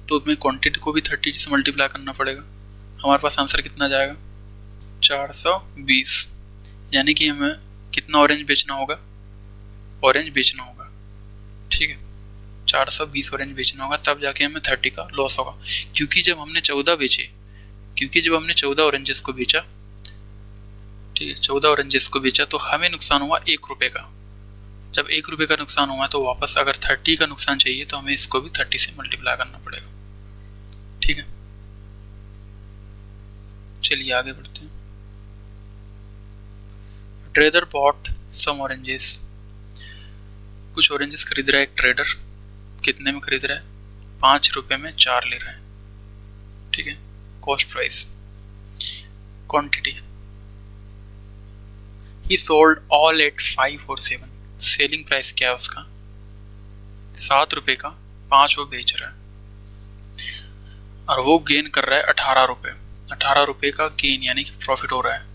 तो मैं क्वांटिटी को भी 30 से मल्टीप्लाई करना पड़ेगा। हमारे पास आंसर कितना जाएगा? 420। यानी कि हमें कितना ऑरेंज बेचना होगा? ऑरेंज बेचना होगा, ठीक है, 420 ऑरेंज बेचना होगा, तब जाके हमें 30 का लॉस होगा। क्योंकि जब हमने 14 ऑरेंजेस को बेचा, ठीक है, 14 ऑरेंजेस को बेचा तो हमें नुकसान हुआ 1 रुपये का। जब 1 रुपये का नुकसान हुआ तो वापस अगर 30 का नुकसान चाहिए तो हमें इसको भी 30 से मल्टीप्लाई करना पड़ेगा, ठीक है। चलिए आगे बढ़ते हैं। ट्रेडर बॉट सम ऑरेंजेस, कुछ ऑरेंजेस खरीद रहा है एक ट्रेडर। कितने में खरीद रहा है? 5 रुपये में 4 ले रहा है, ठीक है। Cost price, quantity, he sold all at 5 और 7। सेलिंग प्राइस क्या है उसका? 7 रुपये का 5 वो बेच रहा है, और वो गेन कर रहा है 18 रुपये। 18 रुपये का गेन यानी कि प्रॉफिट हो रहा है,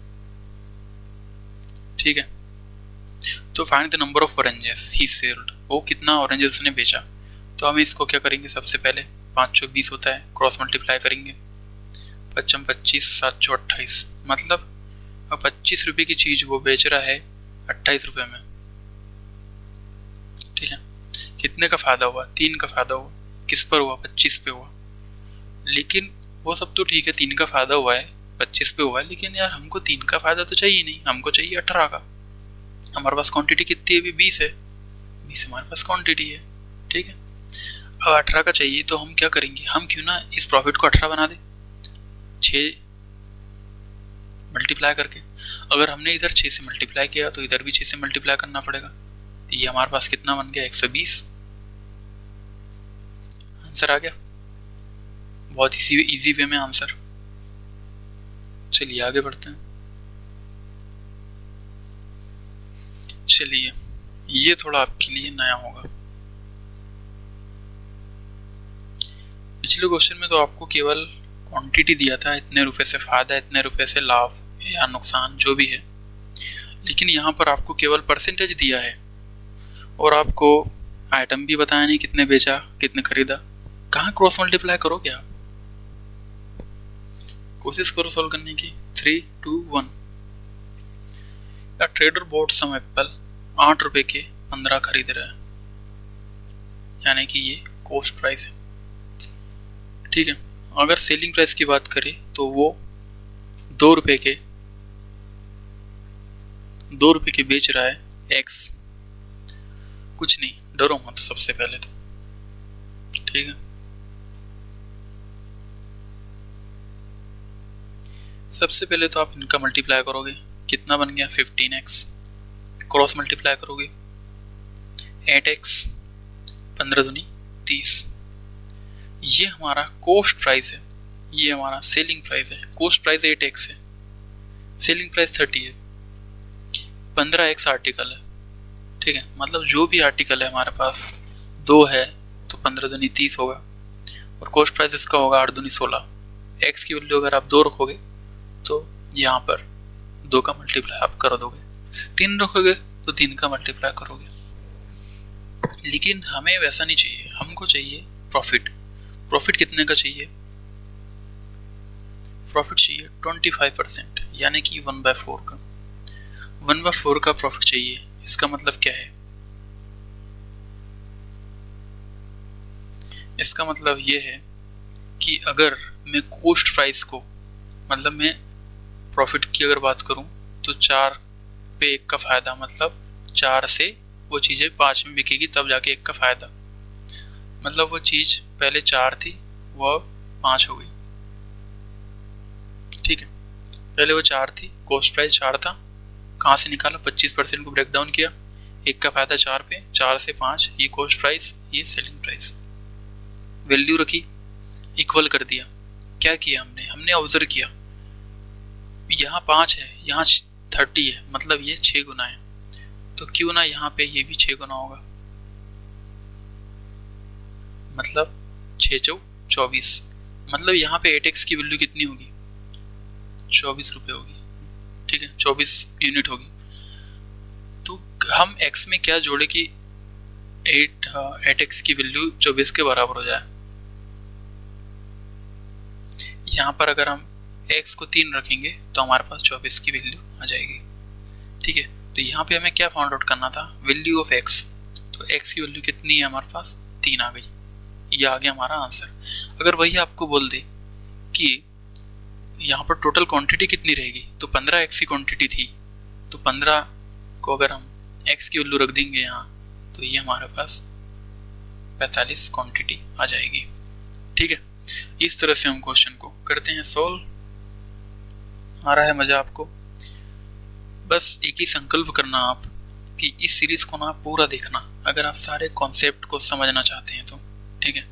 ठीक है। तो find the number of oranges he sailed, वो कितना ऑरेंजेस उसने बेचा। तो हम इसको क्या करेंगे? सबसे पहले 5 चौ 20 होता है, क्रॉस मल्टीप्लाई करेंगे। 5 25, 7 चौ 28, मतलब 25 रुपये की चीज वो बेच रहा है 28 रुपये में, ठीक है। कितने का फायदा हुआ? 3 का फायदा हुआ। किस पर हुआ? 25 पे हुआ। लेकिन वो सब तो ठीक है, 3 का फायदा हुआ है, 25 पे हुआ है, लेकिन यार हमको 3 का फायदा तो चाहिए नहीं, हमको चाहिए 18 का। हमारे पास क्वांटिटी कितनी है? अभी 20 है, 20 हमारे पास क्वांटिटी है, ठीक है। अब 18 का चाहिए तो हम क्या करेंगे? हम क्यों ना इस प्रॉफिट को 18 बना दे, 6 मल्टीप्लाई करके। अगर हमने इधर 6 से मल्टीप्लाई किया तो इधर भी 6 से मल्टीप्लाई करना पड़ेगा। ये हमारे पास कितना बन गया? 120। आंसर आ गया, बहुत इजी वे में आंसर। चलिए आगे बढ़ते हैं। चलिए ये थोड़ा आपके लिए नया होगा। पिछले क्वेश्चन में तो आपको केवल क्वांटिटी दिया था, इतने रुपए से फायदा, इतने रुपए से लाभ या नुकसान जो भी है, लेकिन यहाँ पर आपको केवल परसेंटेज दिया है और आपको आइटम भी बताया नहीं, कितने बेचा कितने खरीदा। कहाँ क्रॉस मल्टीप्लाई करोगे आप? कोशिश करो सॉल्व करने की। 3 2 1। ट्रेडर बॉट सम एप्पल, 8 रुपए के 15 खरीद रहा है, यानी कि ये कॉस्ट प्राइस है, ठीक है। अगर सेलिंग प्राइस की बात करें तो वो 2 रुपए के बेच रहा है एक्स। कुछ नहीं, डरो मत सबसे पहले तो, ठीक है। सबसे पहले तो आप इनका मल्टीप्लाई करोगे, कितना बन गया? 15x। क्रॉस मल्टीप्लाई करोगे 8x, 15 दूनी 30। ये हमारा कॉस्ट प्राइस है, ये हमारा सेलिंग प्राइस है। कॉस्ट प्राइस 8x है, सेलिंग प्राइस 30 है, 15x आर्टिकल है, ठीक है। मतलब जो भी आर्टिकल है हमारे पास 2 है तो 15 दूनी 30 होगा, और कॉस्ट प्राइस इसका होगा 8 दूनी 16। x की वैल्यू अगर आप 2 रखोगे तो यहाँ पर 2 का मल्टीप्लाई आप कर दोगे, 3 रखोगे तो 3 का मल्टीप्लाई करोगे। लेकिन हमें वैसा नहीं चाहिए, हमको चाहिए प्रॉफिट। प्रॉफिट कितने का चाहिए? प्रॉफिट चाहिए 25%, यानी कि 1/4 का। 1/4 का प्रॉफिट चाहिए। इसका मतलब क्या है? इसका मतलब ये है कि अगर मैं कॉस्ट प्राइस को, मतलब मैं प्रॉफिट की अगर बात करूं तो 4 पे 1 का फायदा, मतलब 4 से वो चीज़ें 5 में बिकेगी तब जाके 1 का फायदा। मतलब वो चीज़ पहले 4 थी वो 5 हो गई, ठीक है। पहले वो 4 थी, कॉस्ट प्राइस 4 था, कहाँ से निकाला? 25% को ब्रेक डाउन किया, 1 का फायदा 4 पे, 4 से 5, ये कॉस्ट प्राइस, ये सेलिंग प्राइस। वैल्यू रखी, इक्वल कर दिया। क्या किया हमने? हमने ऑब्जर्व किया, यहाँ 5 है, यहाँ 30 है, मतलब ये 6 गुना है, तो क्यों ना यहाँ पे ये भी 6 गुना होगा, मतलब 6 चौ 24, मतलब यहाँ पे 8x की वैल्यू कितनी होगी, 24 रुपये होगी, ठीक है, 24 यूनिट होगी। तो हम x में क्या जोड़े कि 8x की वैल्यू 24 के बराबर हो जाए। यहाँ पर अगर हम x को 3 रखेंगे तो हमारे पास 24 की वैल्यू आ जाएगी, ठीक है। तो यहाँ पे हमें क्या फाइंड आउट करना था, वैल्यू ऑफ x, तो x की वैल्यू कितनी है हमारे पास, 3 आ गई, ये आ गया हमारा आंसर। अगर वही आपको बोल दे कि यहाँ पर टोटल क्वांटिटी कितनी रहेगी, तो 15x की क्वांटिटी थी, तो 15 को अगर हम x की वैल्यू रख देंगे यहाँ, तो ये हमारे पास 45 क्वांटिटी आ जाएगी, ठीक है। इस तरह से हम क्वेश्चन को करते हैं सॉल्व। आ रहा है मजा आपको? बस एक ही संकल्प करना आप कि इस सीरीज को ना पूरा देखना, अगर आप सारे कॉन्सेप्ट को समझना चाहते हैं तो, ठीक है।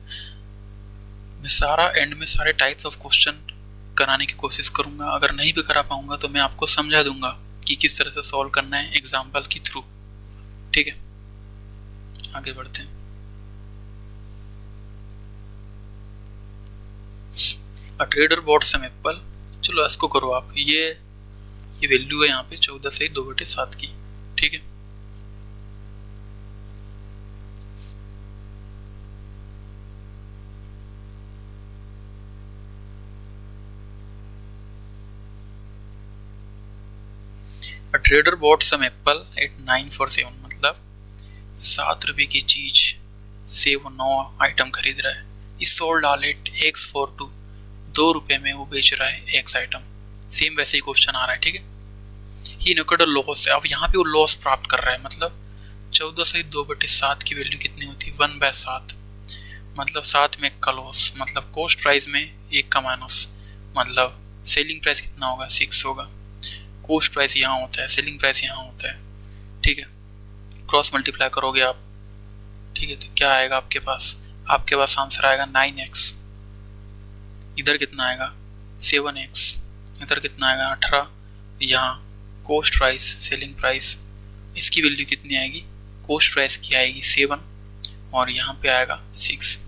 मैं सारा एंड में सारे टाइप्स ऑफ क्वेश्चन कराने की कोशिश करूंगा, अगर नहीं भी करा पाऊंगा तो मैं आपको समझा दूंगा कि किस तरह से सॉल्व करना है एग्जाम्पल के थ्रू, ठीक है। आगे बढ़ते हैं। A trader bought some apple, चलो इसको करो आप, ये वैल्यू है यहाँ पे 14 से 2/7 की, ठीक है। A trader bought some apple at 9 for 7, मतलब 7 रुपए की चीज से वो 9 आइटम खरीद रहा है। इस sold all at x for 2, 2 रुपए में वो बेच रहा है x आइटम। सेम वैसे ही क्वेश्चन आ रहा है, ठीक है। ही इनकर्ड लॉस, अब यहाँ पे वो लॉस प्राप्त कर रहा है, मतलब 14 से 2/7 की वैल्यू कितनी होती है, 1/7, मतलब 7 में 1 का लॉस, मतलब कॉस्ट प्राइस में 1 का माइनस, मतलब सेलिंग प्राइस कितना होगा, 6 होगा। कॉस्ट प्राइस यहाँ होता है, सेलिंग प्राइस यहाँ होता है, ठीक है। क्रॉस मल्टीप्लाई करोगे आप, ठीक है, तो क्या आएगा आपके पास आंसर आएगा 9x। इधर कितना आएगा 7x, इधर कितना आएगा 18। यहाँ कॉस्ट प्राइस सेलिंग प्राइस, इसकी वैल्यू कितनी आएगी, कॉस्ट प्राइस की आएगी 7 और यहाँ पे आएगा 6।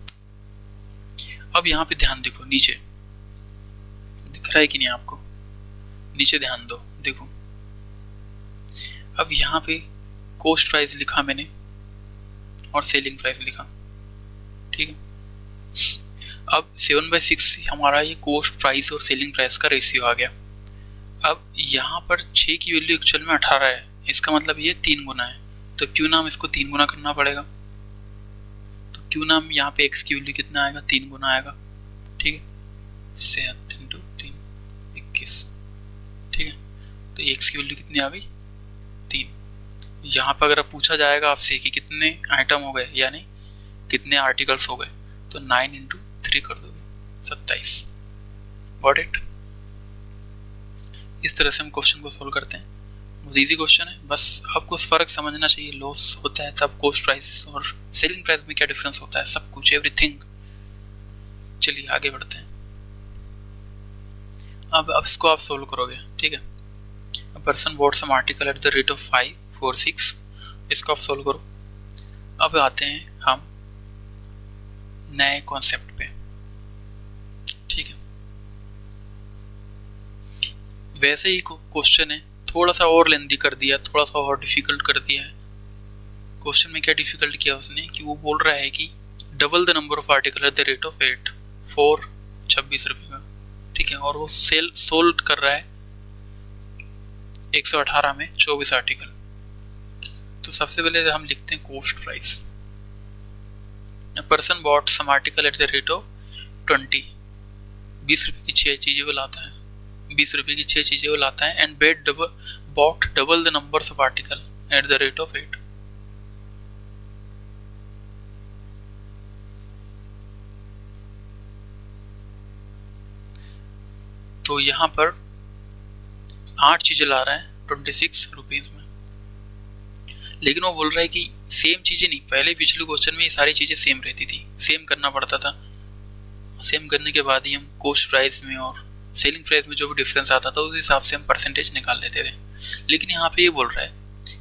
अब यहाँ पे ध्यान देखो, नीचे दिख रहा है कि नहीं आपको, नीचे ध्यान दो, देखो अब यहाँ पे कॉस्ट प्राइस लिखा मैंने और सेलिंग प्राइस लिखा, ठीक है। अब 7/6 हमारा ये कॉस्ट प्राइस और सेलिंग प्राइस का रेशियो आ गया। अब यहाँ पर 6 की वैल्यू एक्चुअल में 18 है, इसका मतलब ये 3 गुना है, तो क्यों ना हम इसको 3 गुना करना पड़ेगा, तो क्यों ना हम यहाँ पे x की वैल्यू कितना आएगा, 3 गुना आएगा, ठीक है। 7 × 3 21, ठीक है। तो x की वैल्यू कितनी आ गई, 3। यहाँ पर अगर पूछा जाएगा आपसे कि कितने आइटम हो गए, यानी कितने आर्टिकल्स हो गए, तो 9 × 3 कर दोगे, 27। Got it? इस तरह से हम क्वेश्चन को सोल्व करते हैं। बहुत ईजी क्वेश्चन है, बस आपको फर्क समझना चाहिए, लॉस होता है तब कॉस्ट प्राइस और सेलिंग प्राइस में क्या डिफरेंस होता है, सब कुछ, एवरीथिंग। चलिए आगे बढ़ते हैं। अब इसको आप सोल्व करोगे, ठीक है। Person bought some article at the rate of 5 4 6, इसको आप सोल्व करो। अब आते हैं हम नए कॉन्सेप्ट पे, ठीक है। वैसे ही क्वेश्चन है, थोड़ा सा और लेंदी कर दिया, थोड़ा सा और डिफिकल्ट कर दिया है। क्वेश्चन में क्या डिफिकल्ट किया उसने कि वो बोल रहा है कि double the number of article at the rate of 8 4 26 रुपये का, ठीक है। और वो सोल्व कर रहा है 118 में 24 आर्टिकल। तो सबसे पहले हम लिखते हैं cost price. Person bought some article at the rate of 20, 20 रुपये की 6 चीजें वो लाता है, 20 रुपये की 6 चीजें वो लाता है। And bought double the numbers of article at the rate of 8। तो यहाँ पर 8 चीजें ला रहा है 26 रुपीज में, लेकिन वो बोल रहा है कि सेम चीजें नहीं, पहले पिछले क्वेश्चन में ये सारी चीजें सेम रहती थी, सेम करना पड़ता था, सेम करने के बाद ही हम कॉस्ट प्राइस में और सेलिंग प्राइस में जो भी डिफरेंस आता था उस हिसाब से हम परसेंटेज निकाल लेते थे। लेकिन यहाँ पे ये बोल रहा है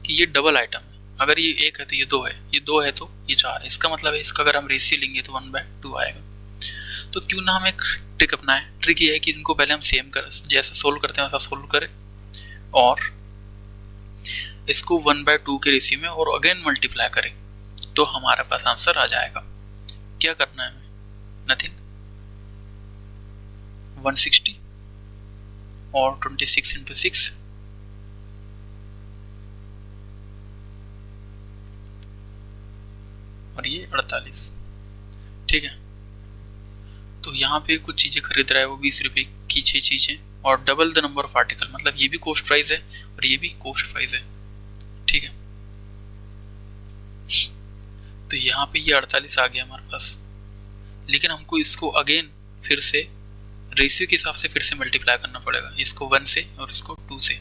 कि ये डबल आइटम है, अगर ये 1 है तो ये 2 है, ये 2 है तो ये 4 है, इसका मतलब है इसका अगर हम रेशियो लेंगे तो 1/2 आएगा। तो क्यों ना हम एक ट्रिक अपनाएं। ट्रिक ये है कि इनको पहले हम सेम कर जैसा सोल्व करते हैं वैसा सोल्व करें और इसको 1/2 के रेशियो में और अगेन मल्टीप्लाई करें, तो हमारे पास आंसर आ जाएगा। क्या करना है हमें? नथिंग, 160 और 26 इंटू 6 और ये 48। ठीक है, तो यहाँ पे कुछ चीजें खरीद रहा है वो 20 रुपए की 6 चीजें और double the number of article, मतलब ये भी कॉस्ट प्राइस है और ये भी कॉस्ट प्राइस है। ठीक है, तो यहाँ पे ये 48 आ गया हमारे पास, लेकिन हमको इसको अगेन फिर से रेशियो के हिसाब से फिर से मल्टीप्लाई करना पड़ेगा, इसको 1 से और इसको 2 से,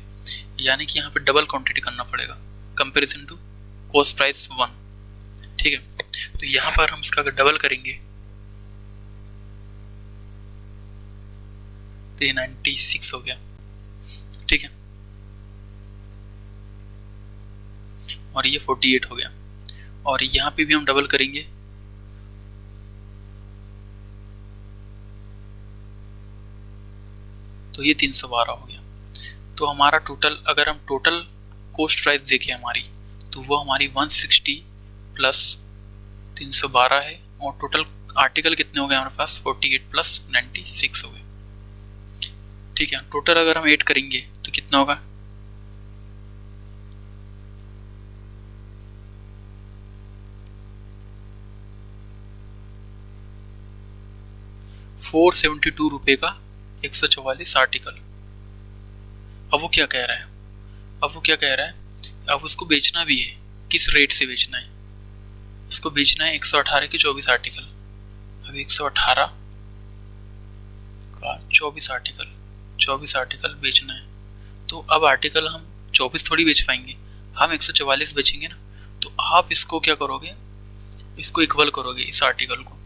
यानी कि यहाँ पे डबल क्वांटिटी करना पड़ेगा कंपैरिजन टू कॉस्ट प्राइस 1। ठीक है, तो यहाँ पर हम इसका अगर डबल करेंगे तो ये 96 हो गया। ठीक है, और ये 48 हो गया, और यहाँ पे भी हम डबल करेंगे तो ये 312 हो गया। तो हमारा टोटल, अगर हम टोटल कॉस्ट प्राइस देखें हमारी, तो वो हमारी 160 प्लस 312 है, और टोटल आर्टिकल कितने हो गए हमारे पास? 48 प्लस 96 हो गए। ठीक है, टोटल अगर हम ऐड करेंगे तो कितना होगा? 472 रुपए का 144 आर्टिकल। अब वो क्या कह रहा है? अब उसको बेचना भी है, किस रेट से बेचना है? उसको बेचना है 118 के 24 आर्टिकल। अब 118 का 24 आर्टिकल बेचना है, तो अब आर्टिकल हम 24 थोड़ी बेच पाएंगे, हम 144 बेचेंगे ना। तो आप इसको क्या करोगे? इसको इक्वल करोगे इस आर्टिकल को,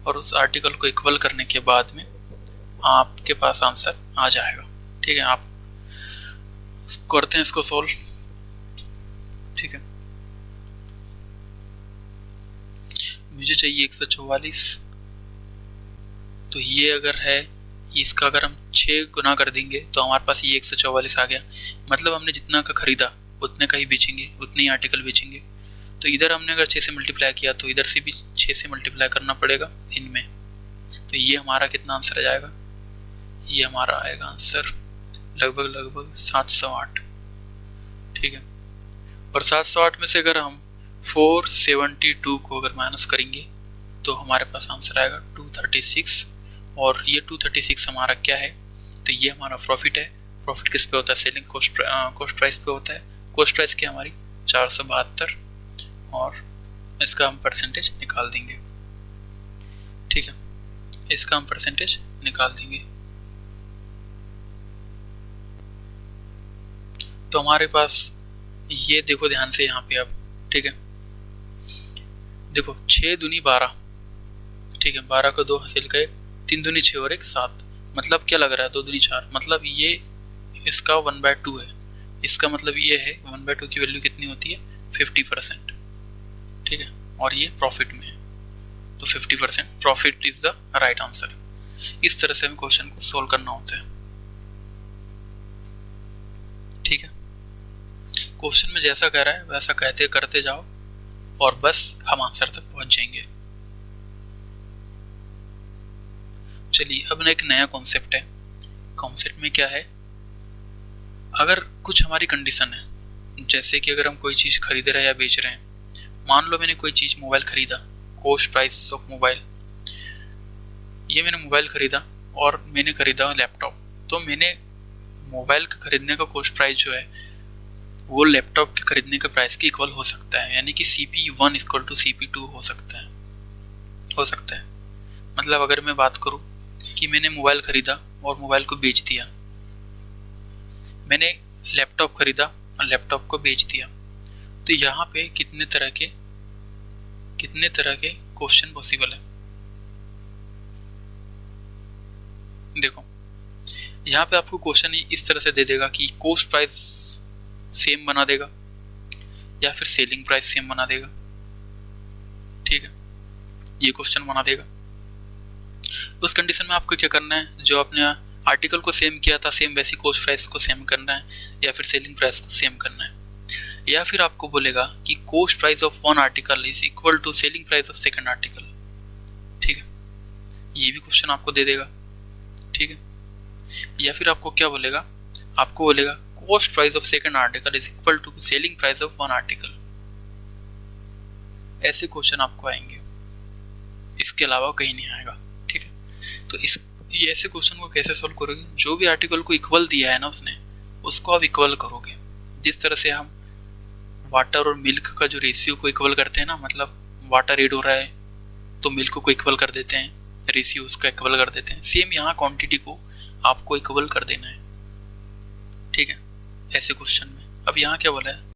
और उस आर्टिकल को इक्वल करने के बाद में आपके पास आंसर आ जाएगा। ठीक है, आप करते हैं इसको सोल्व। ठीक है, मुझे चाहिए 144, तो ये अगर है, इसका अगर हम 6 गुना कर देंगे तो हमारे पास ये 144 आ गया। मतलब हमने जितना का खरीदा उतने का ही बेचेंगे, उतने ही आर्टिकल बेचेंगे। तो इधर हमने अगर 6 से मल्टीप्लाई किया तो इधर से भी 6 से मल्टीप्लाई करना पड़ेगा इनमें। तो ये हमारा कितना आंसर आ जाएगा? ये हमारा आएगा आंसर लगभग 708। ठीक है, और 708 में से अगर हम 472 को अगर माइनस करेंगे तो हमारे पास आंसर आएगा 236। और ये 236 हमारा क्या है? तो ये हमारा प्रॉफिट है। प्रॉफिट किस पे होता है? सेलिंग कॉस्ट प्राइस पे होता है। कॉस्ट प्राइस क्या हमारी? 472, और इसका हम परसेंटेज निकाल देंगे। ठीक है, इसका हम परसेंटेज निकाल देंगे। तो हमारे पास ये देखो ध्यान से यहाँ पे अब। ठीक है, देखो 6 दूनी 12। ठीक है, 12 को 2 हासिल गए, 3 दूनी 6 और 1 7। मतलब क्या लग रहा है? 2 दूनी 4। मतलब ये इसका 1/2 है। इसका मतलब ये है 1/2 की वैल्यू कितनी होती है? 50%। ठीक है, और ये प्रॉफिट में है, तो 50% profit is the right answer. इस तरह से हमें क्वेश्चन को सोल्व करना होता है। ठीक है, क्वेश्चन में जैसा कह रहा है वैसा कहते करते जाओ और बस हम आंसर तक पहुंच जाएंगे। चलिए, अब एक नया कॉन्सेप्ट है। कॉन्सेप्ट में क्या है? अगर कुछ हमारी कंडीशन है, जैसे कि अगर हम कोई चीज़ खरीद रहे हैं या बेच रहे हैं। मान लो मैंने कोई चीज़ मोबाइल खरीदा, कॉस्ट प्राइस ऑफ मोबाइल, ये मैंने मोबाइल खरीदा और मैंने खरीदा लैपटॉप। तो मैंने मोबाइल का खरीदने का कॉस्ट प्राइस जो है वो लैपटॉप के खरीदने के प्राइस के इक्वल हो सकता है, यानी कि CP1 इक्वल टू CP2 हो सकता है। मतलब अगर मैं बात करूं कि मैंने मोबाइल खरीदा और मोबाइल को बेच दिया, मैंने लैपटॉप खरीदा और लैपटॉप को बेच दिया, तो यहाँ पे कितने तरह के क्वेश्चन पॉसिबल है? देखो, यहाँ पे आपको क्वेश्चन इस तरह से दे देगा कि कॉस्ट प्राइस सेम बना देगा या फिर सेलिंग प्राइस सेम बना देगा। ठीक है, ये क्वेश्चन बना देगा। उस कंडीशन में आपको क्या करना है, जो आपने आर्टिकल को सेम किया था सेम वैसी कॉस्ट प्राइस को सेम करना है या फिर सेलिंग प्राइस को सेम करना है। या फिर आपको बोलेगा कि cost price of one article is equal to selling price of second article. ठीक है, ये भी क्वेश्चन आपको दे देगा। ठीक है, या फिर आपको क्या बोलेगा, आपको बोलेगा cost price of second article is equal to selling price of one article. ऐसे क्वेश्चन आपको आएंगे, इसके अलावा कहीं नहीं आएगा। ठीक है, तो ये ऐसे क्वेश्चन को कैसे सॉल्व करोगे, जो भी आर्टिकल को इक्वल दिया है ना उसने, उसको आप इक्वल करोगे। जिस तरह से हम वाटर और मिल्क का जो रेशियो को इक्वल करते हैं ना, मतलब वाटर रेड हो रहा है तो मिल्क को इक्वल कर देते हैं, रेशियो उसका इक्वल कर देते हैं, सेम यहाँ क्वांटिटी को आपको इक्वल कर देना है। ठीक है, ऐसे क्वेश्चन में अब यहाँ क्या बोला है,